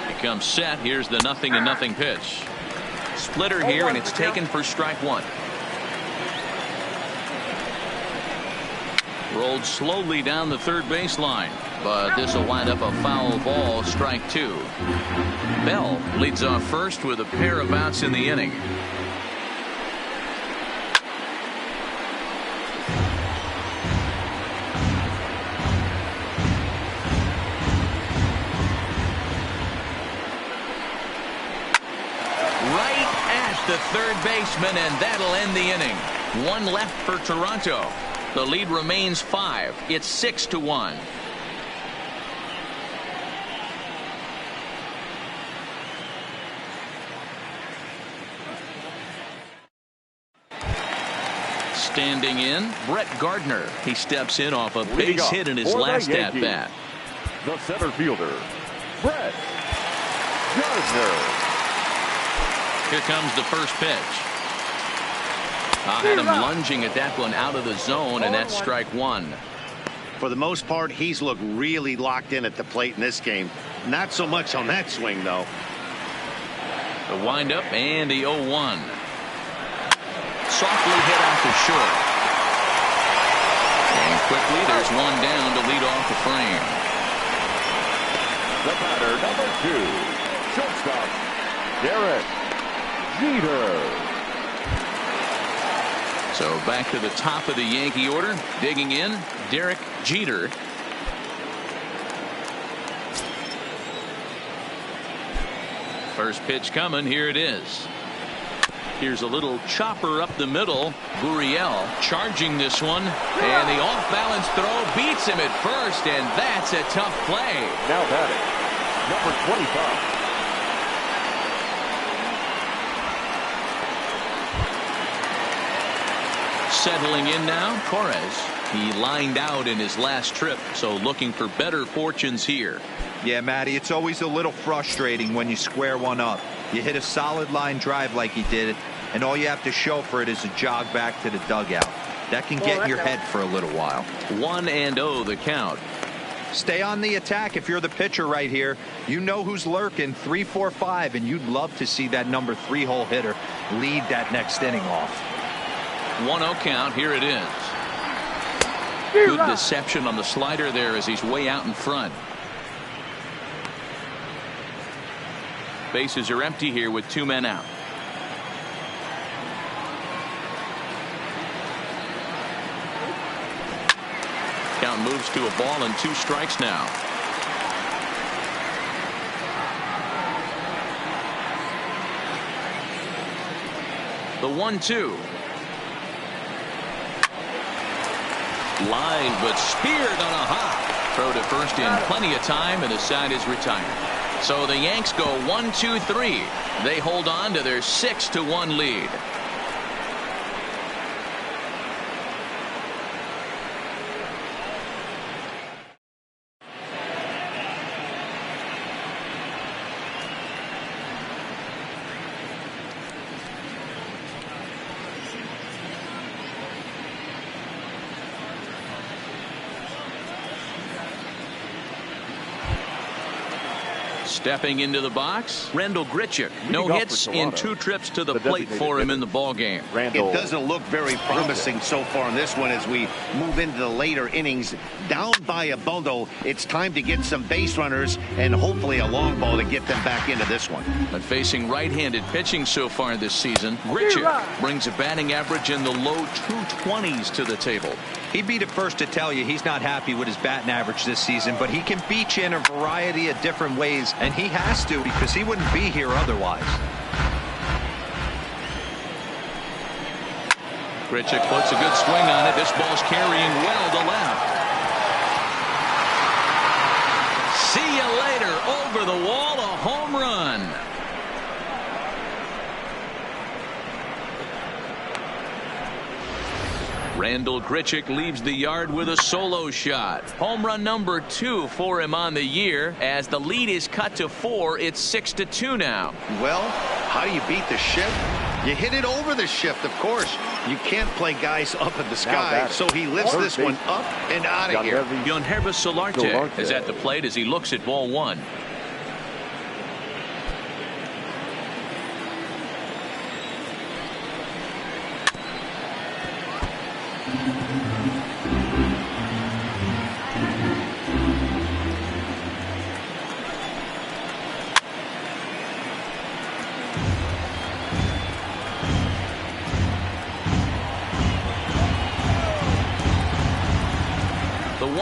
A: He comes set. Here's the 0-0 pitch. Splitter here, and it's taken for strike 1. Rolled slowly down the third baseline, but this will wind up a foul ball, strike 2. Bell leads off first with a pair of outs in the inning. Right at the third baseman, and that'll end the inning. One left for Toronto. The lead remains 5. It's 6-1. Standing in, Brett Gardner. He steps in off a base hit in his last at bat.
C: The center fielder, Brett Gardner.
A: Here comes the first pitch. I had him lunging at that one out of the zone, and that's strike 1.
B: For the most part, he's looked really locked in at the plate in this game. Not so much on that swing, though.
A: The windup and the 0-1. Softly hit out to short. And quickly, there's one down to lead off the frame.
C: The batter, number 2, shortstop, Derek Jeter.
A: So back to the top of the Yankee order. Digging in, Derek Jeter. First pitch coming. Here it is. Here's a little chopper up the middle. Gurriel charging this one. And the off-balance throw beats him at first. And that's a tough play.
C: Now batting, number 25.
A: Settling in now, Torres. He lined out in his last trip, so looking for better fortunes here.
D: Yeah, Matty, it's always a little frustrating when you square one up. You hit a solid line drive like he did, and all you have to show for it is a jog back to the dugout. That can get in your head for a little while.
A: 1-0 the count.
D: Stay on the attack if you're the pitcher right here. You know who's lurking, 3, 4, 5, and you'd love to see that number 3-hole hitter lead that next inning off.
A: 1-0 count. Here it is. Good deception on the slider there as he's way out in front. Bases are empty here with 2 men out. Count moves to a ball and 2 strikes now. The 1-2. Line, but speared on a hop. Throw to first in plenty of time, and the side is retired. So the Yanks go 1-2-3. They hold on to their 6-1 lead. Stepping into the box, Randall Grichuk. No hits in 2 trips to the plate for him in the ballgame.
B: It doesn't look very promising so far in this one as we move into the later innings. Down by a bundle, it's time to get some base runners and hopefully a long ball to get them back into this one.
A: But facing right-handed pitching so far this season, Grichuk brings a batting average in the low 220s to the table.
D: He'd be the first to tell you he's not happy with his batting average this season, but he can beat you in a variety of different ways, and he has to because he wouldn't be here otherwise.
A: Grichuk puts a good swing on it. This ball's carrying well to left. See you later. Over the wall, a home run. Randall Grichuk leaves the yard with a solo shot. Home run number 2 for him on the year. As the lead is cut to 4, it's 6-2 now.
B: Well, how do you beat the shift? You hit it over the shift, of course. You can't play guys up in the sky, so he lifts this one up and out of here.
A: Yonhervis Solarte is at the plate as he looks at ball 1.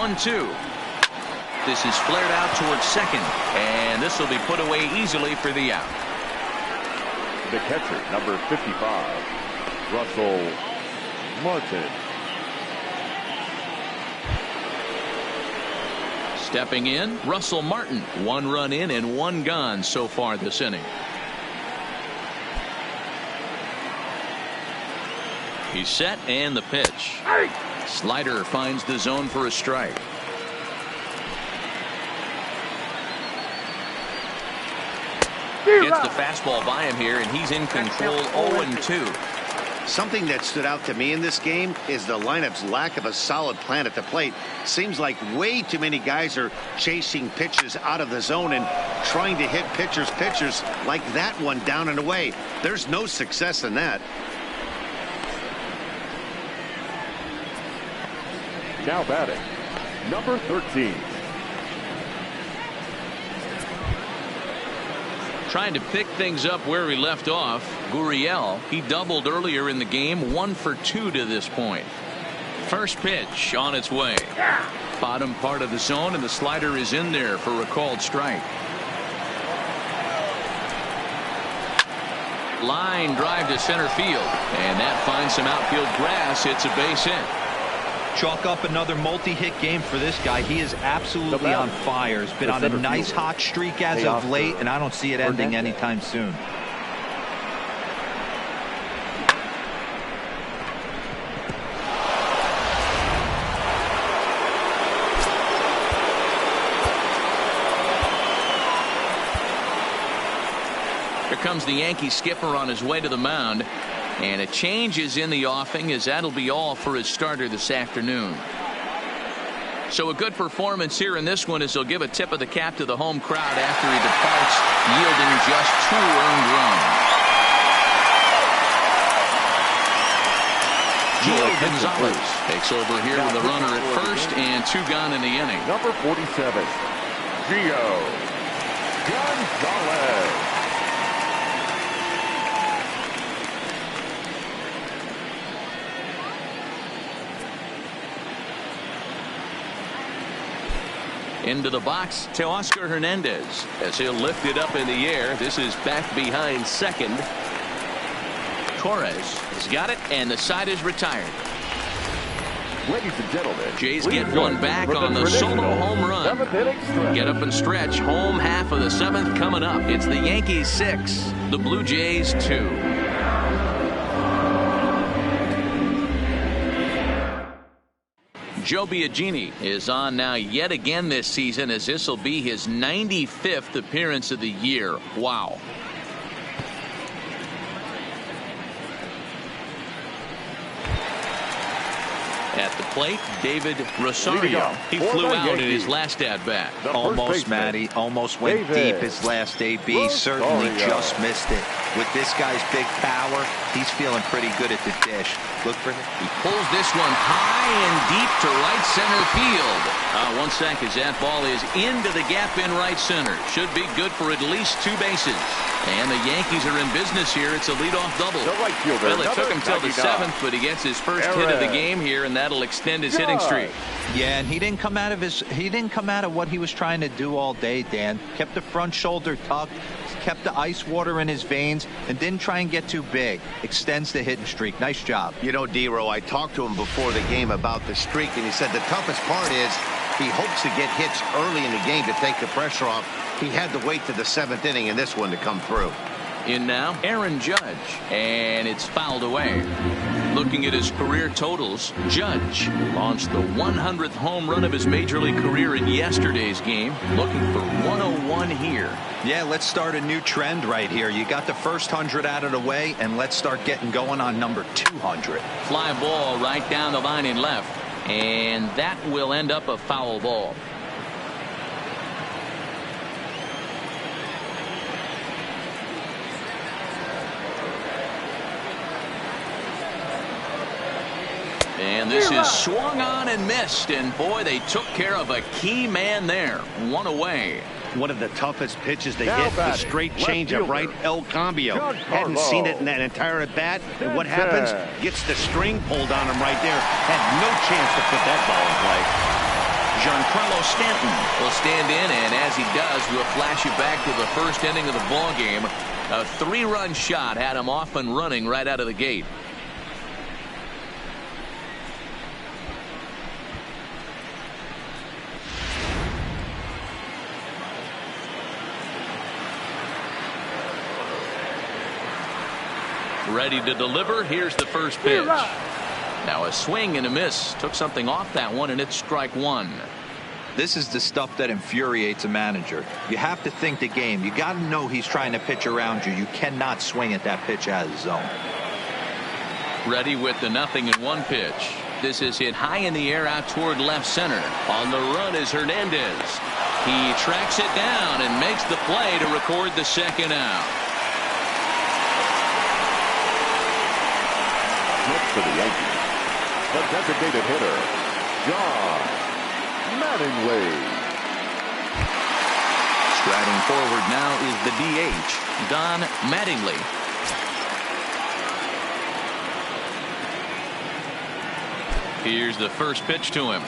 A: 1-2. This is flared out towards second, and this will be put away easily for the out.
C: The catcher, number 55, Russell Martin.
A: Stepping in, Russell Martin. 1 run in and 1 gone so far this inning. He's set, and the pitch. Slider finds the zone for a strike. Gets the fastball by him here, and he's in control. 0-2.
B: Something that stood out to me in this game is the lineup's lack of a solid plan at the plate. Seems like way too many guys are chasing pitches out of the zone and trying to hit pitchers like that one down and away. There's no success in that.
C: Now batting, number 13.
A: Trying to pick things up where we left off. Gurriel, he doubled earlier in the game. 1 for 2 to this point. First pitch on its way. Bottom part of the zone, and the slider is in there for a called strike. Line drive to center field, and that finds some outfield grass. It's a base hit.
D: Chalk up another multi-hit game for this guy. He is absolutely on fire. He's been on a nice hot streak as of late, and I don't see it ending anytime soon.
A: Here comes the Yankee skipper on his way to the mound. And a change is in the offing, as that'll be all for his starter this afternoon. So a good performance here in this one, as he'll give a tip of the cap to the home crowd after he departs, yielding just 2 earned runs. Gio Gonzalez takes over here with a runner at first and 2 gone in the inning.
C: Number 47, Gio Gonzalez.
A: Into the box, Teoscar Hernandez, as he'll lift it up in the air. This is back behind second. Torres has got it, and the side is retired.
C: Ladies and gentlemen,
A: Jays get one back on the solo home run. Get up and stretch. Home half of the 7th coming up. It's the Yankees 6, the Blue Jays 2. Joe Biagini is on now yet again this season, as this will be his 95th appearance of the year. Wow. At the plate, David Rosario. He flew out in his last at-bat.
D: Almost, Matty. Almost went deep his last AB. Certainly just missed it. With this guy's big power, he's feeling pretty good at the dish. Look for him.
A: He pulls this one high and deep to right center field. 1 sec as that ball is into the gap in right center. Should be good for at least 2 bases. And the Yankees are in business here. It's a leadoff double. Well, it took him till the 7th, but he gets his first hit of the game here, and that'll extend his hitting streak.
D: Yeah, and he didn't come out of what he was trying to do all day, Dan. Kept the front shoulder tucked, kept the ice water in his veins, and didn't try and get too big. Extends the hitting streak. Nice job.
B: You know, D-Row, I talked to him before the game about the streak, and he said the toughest part is he hopes to get hits early in the game to take the pressure off. He had to wait to the 7th inning in this one to come through.
A: In now, Aaron Judge, and it's fouled away. Looking at his career totals, Judge launched the 100th home run of his major league career in yesterday's game. Looking for 101 here.
D: Yeah, let's start a new trend right here. You got the first 100 out of the way, and let's start getting going on number 200.
A: Fly ball right down the line in left, and that will end up a foul ball. And this is swung on and missed, and boy, they took care of a key man there. 1 away.
B: One of the toughest pitches they hit, the straight changeup, right? El Cambio. Hadn't seen it in that entire at bat. And what happens? Gets the string pulled on him right there. Had no chance to put that ball in play.
A: Giancarlo Stanton will stand in, and as he does, we'll flash you back to the first inning of the ball game. A 3-run shot had him off and running right out of the gate. Ready to deliver. Here's the first pitch. Now a swing and a miss. Took something off that one, and it's strike one.
D: This is the stuff that infuriates a manager. You have to think the game. You got to know he's trying to pitch around you. You cannot swing at that pitch out of the zone.
A: Ready with the 0-1 pitch. This is hit high in the air out toward left center. On the run is Hernandez. He tracks it down and makes the play to record the second out.
C: Next for the Yankees, the designated hitter, John Mattingly.
A: Striding forward now is the DH, Don Mattingly. Here's the first pitch to him.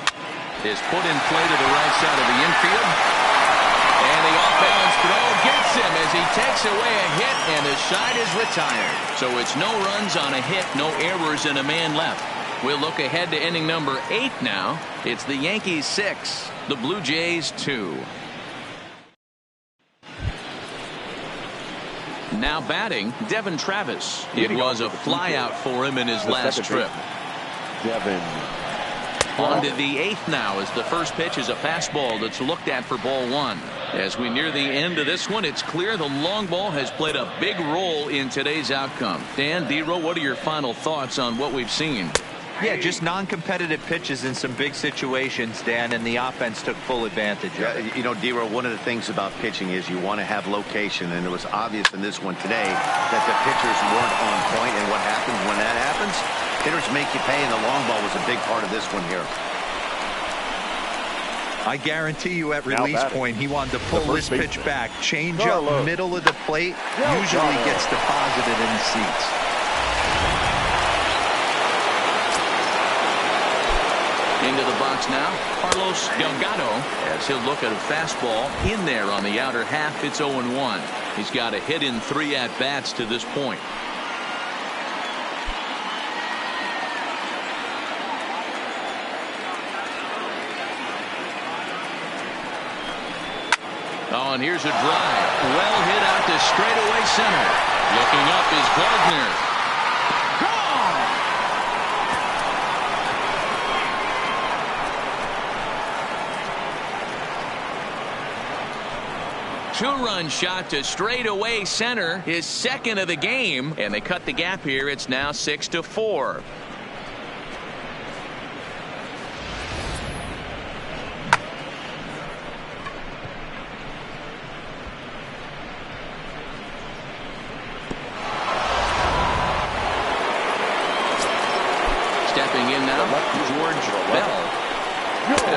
A: Is put in play to the right side of the infield. And the off-balance throw gets him as he takes away a hit, and the side is retired. So it's no runs on a hit, no errors, and a man left. We'll look ahead to inning number 8 now. It's the Yankees 6, the Blue Jays 2. Now batting, Devin Travis. It was a flyout for him in his last trip.
C: Devin.
A: On to the 8th now, as the first pitch is a fastball that's looked at for ball 1. As we near the end of this one, it's clear the long ball has played a big role in today's outcome. Dan, D-Row, what are your final thoughts on what we've seen?
D: Yeah, just non-competitive pitches in some big situations, Dan, and the offense took full advantage of it.
B: You know, D-Row, one of the things about pitching is you want to have location, and it was obvious in this one today that the pitchers weren't on point, and what happens when that happens? Hitters make you pay, and the long ball was a big part of this one here.
D: I guarantee you at release point he wanted to pull this pitch back. Change up middle of the plate usually gets deposited in the seats.
A: Into the box now, Carlos Delgado, as he'll look at a fastball in there on the outer half. It's 0-1. He's got a hit in 3 at-bats to this point. Oh, and here's a drive. Well hit out to straightaway center. Looking up is Gardner. Gone! Two-run shot to straightaway center. His second of the game. And they cut the gap here. It's now 6-4.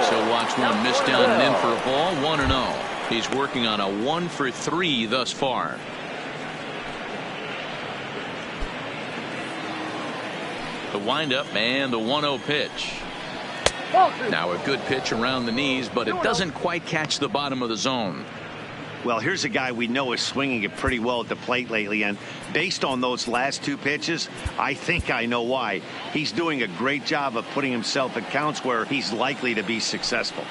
A: So watch one miss down and in for a ball. 1-0. He's working on a 1 for 3 thus far. The windup and the 1-0 pitch. Now a good pitch around the knees, but it doesn't quite catch the bottom of the zone.
B: Well, here's a guy we know is swinging it pretty well at the plate lately, and based on those last 2 pitches, I think I know why. He's doing a great job of putting himself at counts where he's likely to be successful.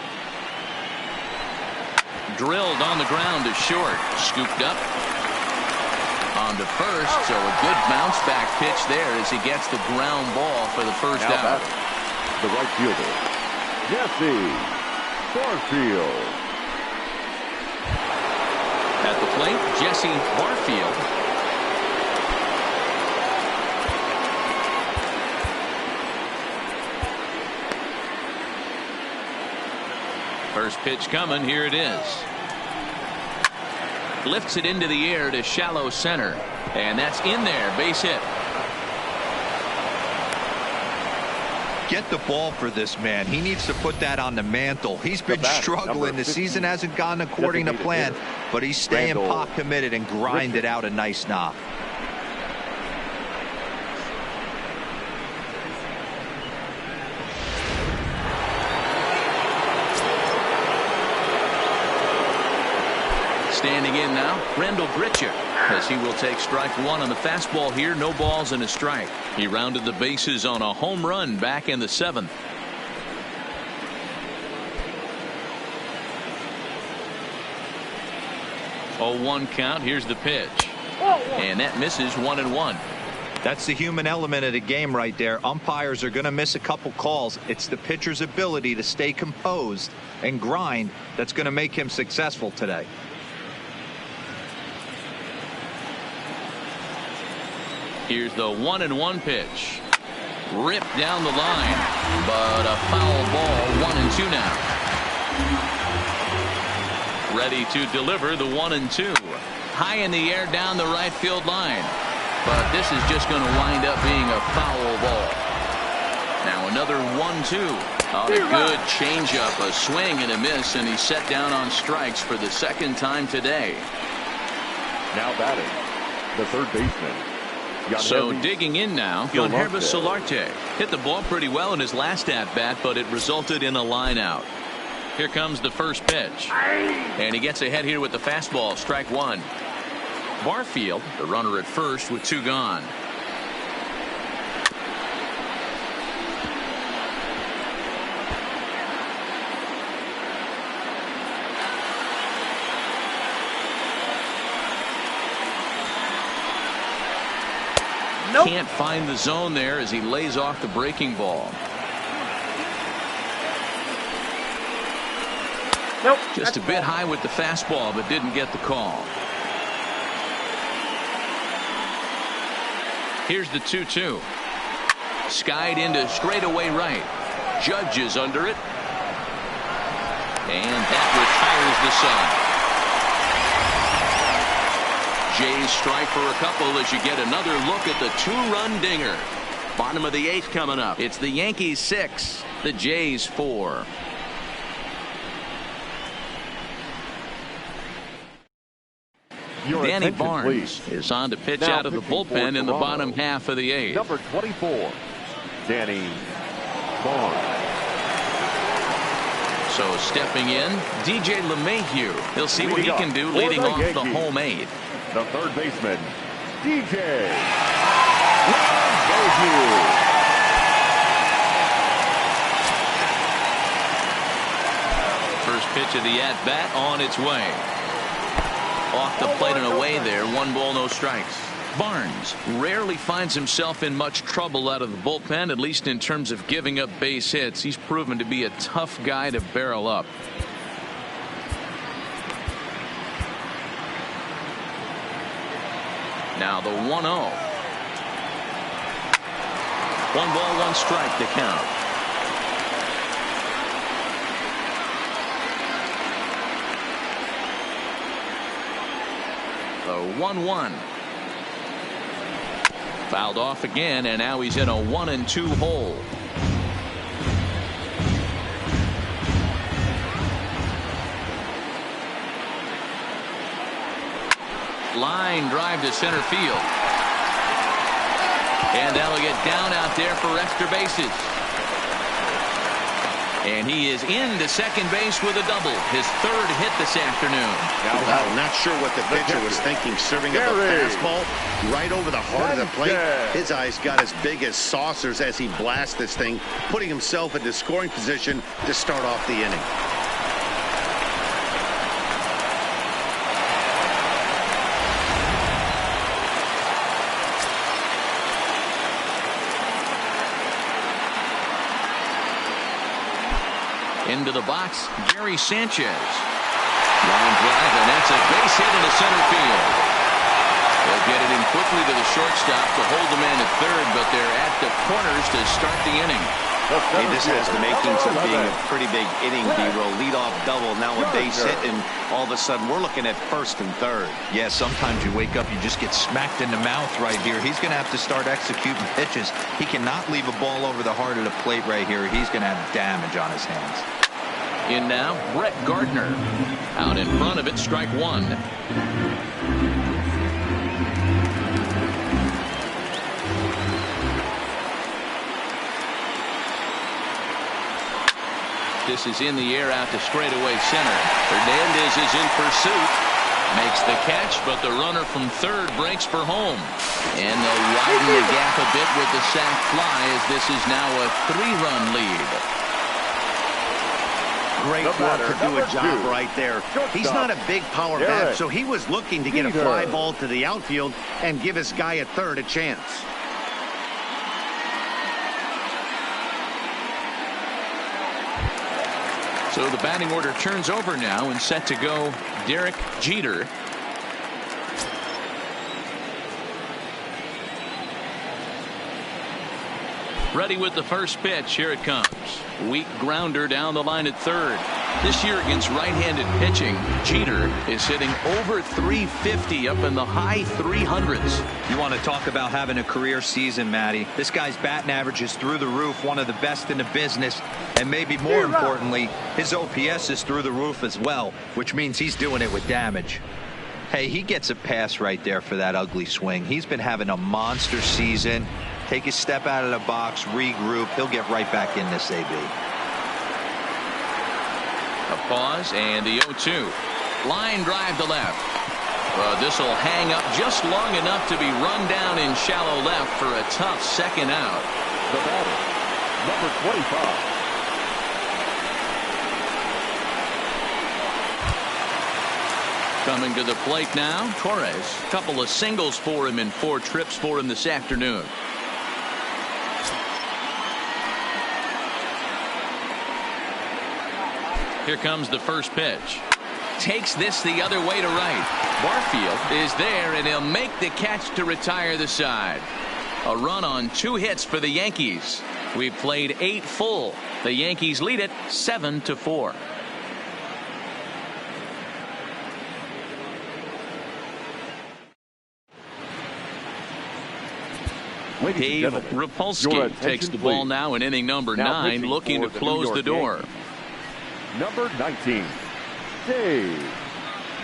A: Drilled on the ground to short. Scooped up on to first, so a good bounce back pitch there as he gets the ground ball for the first out.
C: The right fielder, Jesse Barfield.
A: At the plate, Jesse Barfield. First pitch coming. Here it is. Lifts it into the air to shallow center. And that's in there. Base hit.
D: Get the ball for this man. He needs to put that on the mantle. He's been struggling. The season hasn't gone according to plan, but he's staying pot committed and grinded out a nice knock.
A: Standing in now, Rendell Gritchick, as he will take strike one on the fastball here. No balls and a strike. He rounded the bases on a home run back in the 7th. 0-1 count. Here's the pitch. And that misses 1-1.
D: That's the human element of the game right there. Umpires are going to miss a couple calls. It's the pitcher's ability to stay composed and grind that's going to make him successful today.
A: Here's the 1-1 pitch. Ripped down the line, but a foul ball. 1-2 now. Ready to deliver the 1-2. High in the air down the right field line. But this is just going to wind up being a foul ball. Now another 1-2. Oh, a good changeup, a swing and a miss, and he's set down on strikes for the 2nd time today.
C: Now batting, the third baseman.
A: So digging in now, Yonhervis Solarte hit the ball pretty well in his last at-bat, but it resulted in a line out. Here comes the first pitch. And he gets ahead here with the fastball. Strike one. Barfield, the runner at first with 2 gone. Nope. Can't find the zone there as he lays off the breaking ball.
E: Nope.
A: Just a bit high with the fastball, but didn't get the call. Here's the 2-2. Skied into straightaway right. Judge is under it. And that retires the side. Jays strike for a couple as you get another look at the 2-run dinger. Bottom of the 8th coming up. It's the Yankees 6, the Jays 4. Danny Barnes is on to pitch out of the bullpen in the bottom half of the 8th.
C: Number 24, Danny Barnes.
A: So stepping in, DJ LeMahieu. He'll see what he can do leading off the home 8th.
C: The third baseman, DJ LeMahieu.
A: First pitch of the at-bat on its way. Off the plate and away there. 1 ball, no strikes. Barnes rarely finds himself in much trouble out of the bullpen, at least in terms of giving up base hits. He's proven to be a tough guy to barrel up. Now the 1-0. 1 ball, 1 strike to count. The 1-1. Fouled off again, and now he's in a 1-2 hole. Line drive to center field. And that'll get down out there for extra bases. And he is into second base with a double. His 3rd hit this afternoon.
B: Now, not sure what the pitcher was thinking, serving up a fastball right over the heart of the plate. His eyes got as big as saucers as he blasts this thing, putting himself into scoring position to start off the inning.
A: Into the box, Gary Sanchez. Line drive, and that's a base hit into center field. They'll get it in quickly to the shortstop to hold the man at 3rd, but they're at the corners to start the inning.
B: Hey, this has the makings of being a pretty big inning, B-roll. Leadoff double, now a base hit, and all of a sudden we're looking at 1st and 3rd.
D: Yeah, sometimes you wake up, you just get smacked in the mouth right here. He's going to have to start executing pitches. He cannot leave a ball over the heart of the plate right here. He's going to have damage on his hands.
A: In now, Brett Gardner. Out in front of it, strike 1. This is in the air out to straightaway center. Hernandez is in pursuit. Makes the catch, but the runner from third breaks for home. And they'll widen the gap a bit with the sac fly, as this is now a 3-run lead.
B: Great work to do a job right there. He's not a big power bat, so he was looking to get a fly ball to the outfield and give his guy at third a chance.
A: So the batting order turns over now, and set to go Derek Jeter. Ready with the first pitch. Here it comes. Weak grounder down the line at third. This year against right-handed pitching, Jeter is hitting over 350 up in the high 300s.
D: You want to talk about having a career season, Matty. This guy's batting average is through the roof, one of the best in the business, and maybe more importantly, his OPS is through the roof as well, which means he's doing it with damage. Hey, he gets a pass right there for that ugly swing. He's been having a monster season. Take a step out of the box, regroup. He'll get right back in this AB.
A: A pause and the 0-2. Line drive to left. This will hang up just long enough to be run down in shallow left for a tough second out.
C: The batter, number 25.
A: Coming to the plate now, Torres. Couple of singles for him in 4 trips for him this afternoon. Here comes the first pitch. Takes this the other way to right. Barfield is there, and he'll make the catch to retire the side. A run on 2 hits for the Yankees. We've played 8 full. The Yankees lead it 7-4. Dave Rapolsky takes the ball now in inning number 9, looking to close the door.
C: Number 19, Dave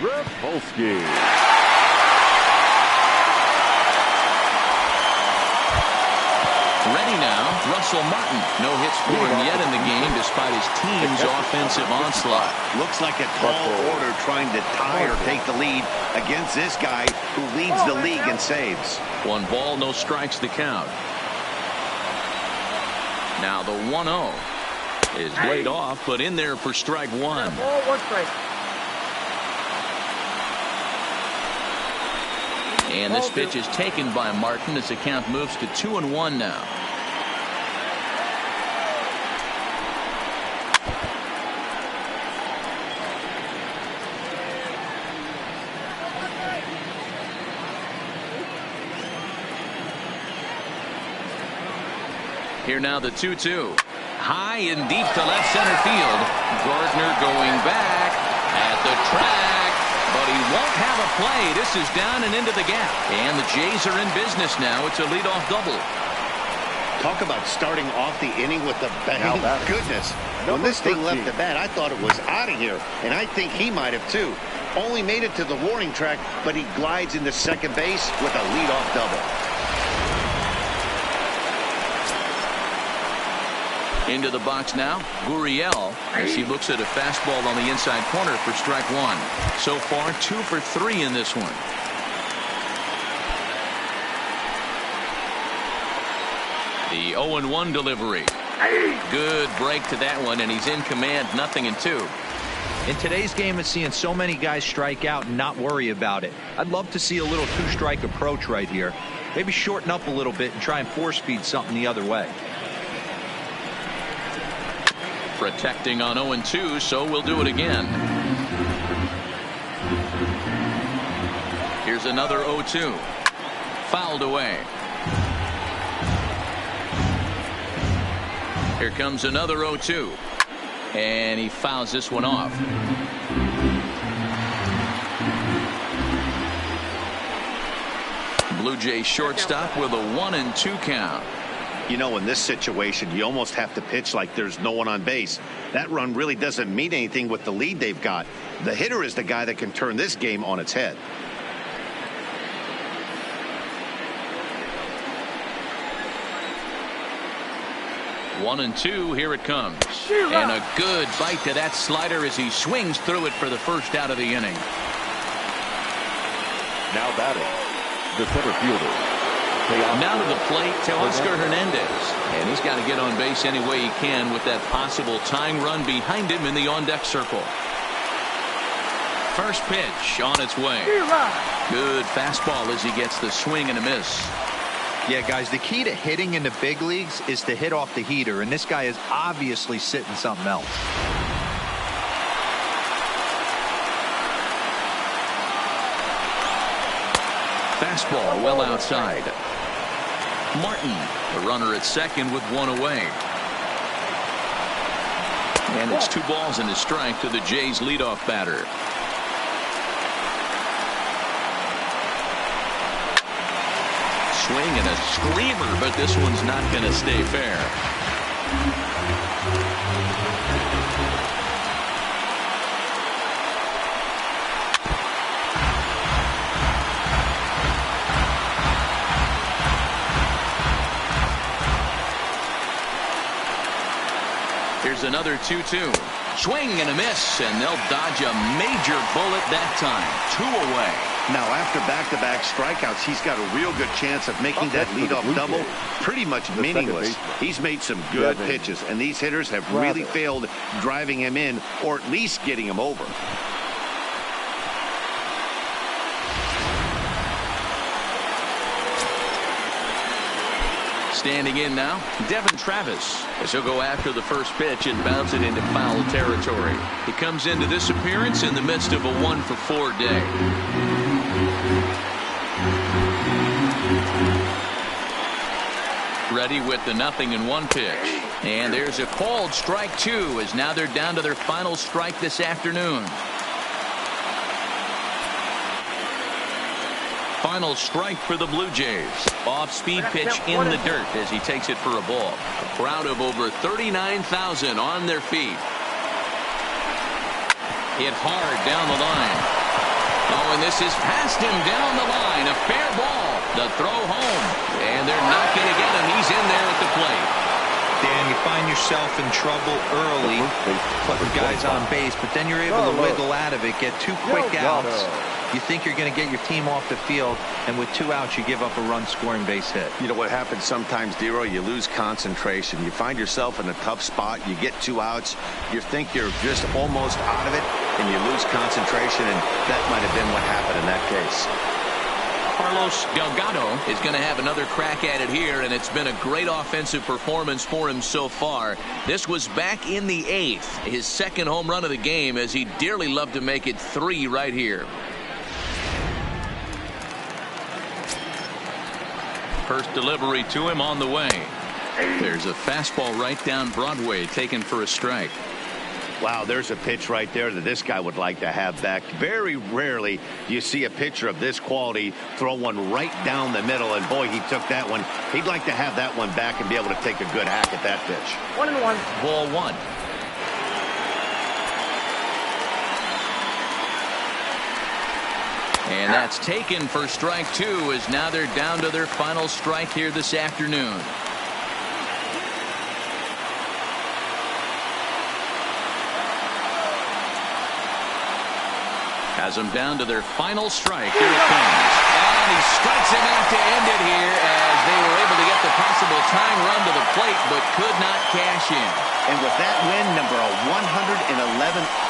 C: Rapolsky.
A: Ready now, Russell Martin. No hits for him yet in the game despite his team's offensive onslaught.
B: Looks like a tall order trying to tie or take the lead against this guy who leads the league in saves.
A: 1 ball, no strikes to count. Now the 1-0 is laid off, but in there for strike 1. And this pitch is taken by Martin as the count moves to 2-1 now. Here now the 2-2. High and deep to left center field. Gardner going back at the track, but he won't have a play. This is down and into the gap. And the Jays are in business now. It's a leadoff double.
B: Talk about starting off the inning with a bang. Goodness. When this thing left the bat, I thought it was out of here. And I think he might have too. Only made it to the warning track, but he glides into second base with a leadoff double.
A: Into the box now, Gurriel, as he looks at a fastball on the inside corner for strike 1. So far, 2 for 3 in this one. The 0-1 delivery. Good break to that one, and he's in command, 0-2.
D: In today's game, it's seeing so many guys strike out and not worry about it. I'd love to see a little 2-strike approach right here. Maybe shorten up a little bit and try and 4-speed something the other way.
A: Protecting on 0-2, so we'll do it again. Here's another 0-2. Fouled away. Here comes another 0-2. And he fouls this one off. Blue Jays shortstop with a 1-2 count.
B: You know, in this situation, you almost have to pitch like there's no one on base. That run really doesn't mean anything with the lead they've got. The hitter is the guy that can turn this game on its head.
A: One and two, here it comes. And a good bite to that slider as he swings through it for the first out of the inning.
C: Now batting, the center fielder.
A: Now to the plate, Teoscar Hernandez. And he's got to get on base any way he can with that possible tying run behind him in the on-deck circle. First pitch on its way. Good fastball as he gets the swing and a miss.
D: Yeah, guys, the key to hitting in the big leagues is to hit off the heater, and this guy is obviously sitting something else.
A: Fastball well outside. Martin, the runner at second with one away. And it's 2 balls and a strike to the Jays leadoff batter. Swing and a screamer, but this one's not going to stay fair. Here's another 2-2. Swing and a miss, and they'll dodge a major bullet that time. 2 away.
B: Now, after back-to-back strikeouts, he's got a real good chance of making that leadoff double pretty much meaningless. He's made some good pitches, and these hitters have really failed driving him in or at least getting him over.
A: Standing in now, Devin Travis, as he'll go after the first pitch and bounce it into foul territory. He comes into this appearance in the midst of a 1-for-4 day. Ready with the 0-1 pitch. And there's a called strike 2 as now they're down to their final strike this afternoon. Final strike for the Blue Jays. Off-speed pitch in the dirt as he takes it for a ball. A crowd of over 39,000 on their feet. Hit hard down the line. Oh, and this is past him down the line. A fair ball. The throw home. And they're not going to get him. He's in there at the plate.
D: Dan, you find yourself in trouble early putting guys on base, but then you're able to wiggle out of it, get 2 quick outs. You think you're going to get your team off the field, and with 2 outs, you give up a run-scoring base hit.
B: You know what happens sometimes, Dero? You lose concentration. You find yourself in a tough spot. You get 2 outs. You think you're just almost out of it, and you lose concentration, and that might have been what happened in that case.
A: Carlos Delgado is going to have another crack at it here, and it's been a great offensive performance for him so far. This was back in the 8th, his 2nd home run of the game, as he dearly loved to make it 3 right here. First delivery to him on the way. There's a fastball right down Broadway, taken for a strike.
B: Wow, there's a pitch right there that this guy would like to have back. Very rarely do you see a pitcher of this quality throw one right down the middle, and boy, he took that one. He'd like to have that one back and be able to take a good hack at that pitch.
A: 1-1. Ball 1. And that's taken for strike 2, as now they're down to their final strike here this afternoon. Has them down to their final strike. Here it comes. And he strikes him out to end it here, as they were able to get the possible tying run to the plate, but could not cash in.
B: And with that win, number 111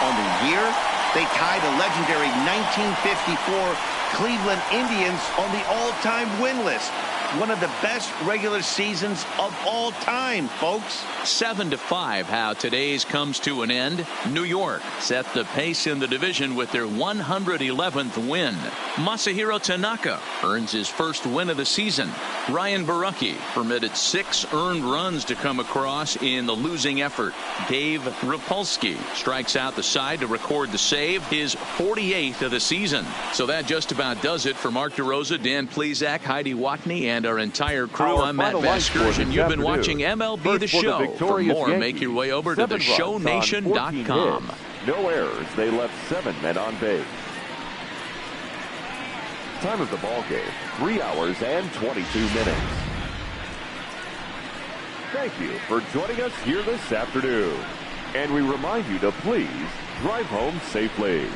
B: on the year, they tied the legendary 1954 Cleveland Indians on the all-time win list. One of the best regular seasons of all time, folks.
A: 7-5, how today's comes to an end. New York set the pace in the division with their 111th win. Masahiro Tanaka earns his first win of the season. Ryan Borucki permitted 6 earned runs to come across in the losing effort. Dave Rapolsky strikes out the side to record the save, his 48th of the season. So that just about does it for Mark DeRosa, Dan Plesac, Heidi Watney, and our entire crew. I'm Matt Vasgersian. You've been watching MLB The Show. For more, make your way over to theshownation.com.
C: No errors. They left 7 men on base. Time of the ball game, 3 hours and 22 minutes. Thank you for joining us here this afternoon. And we remind you to please drive home safely.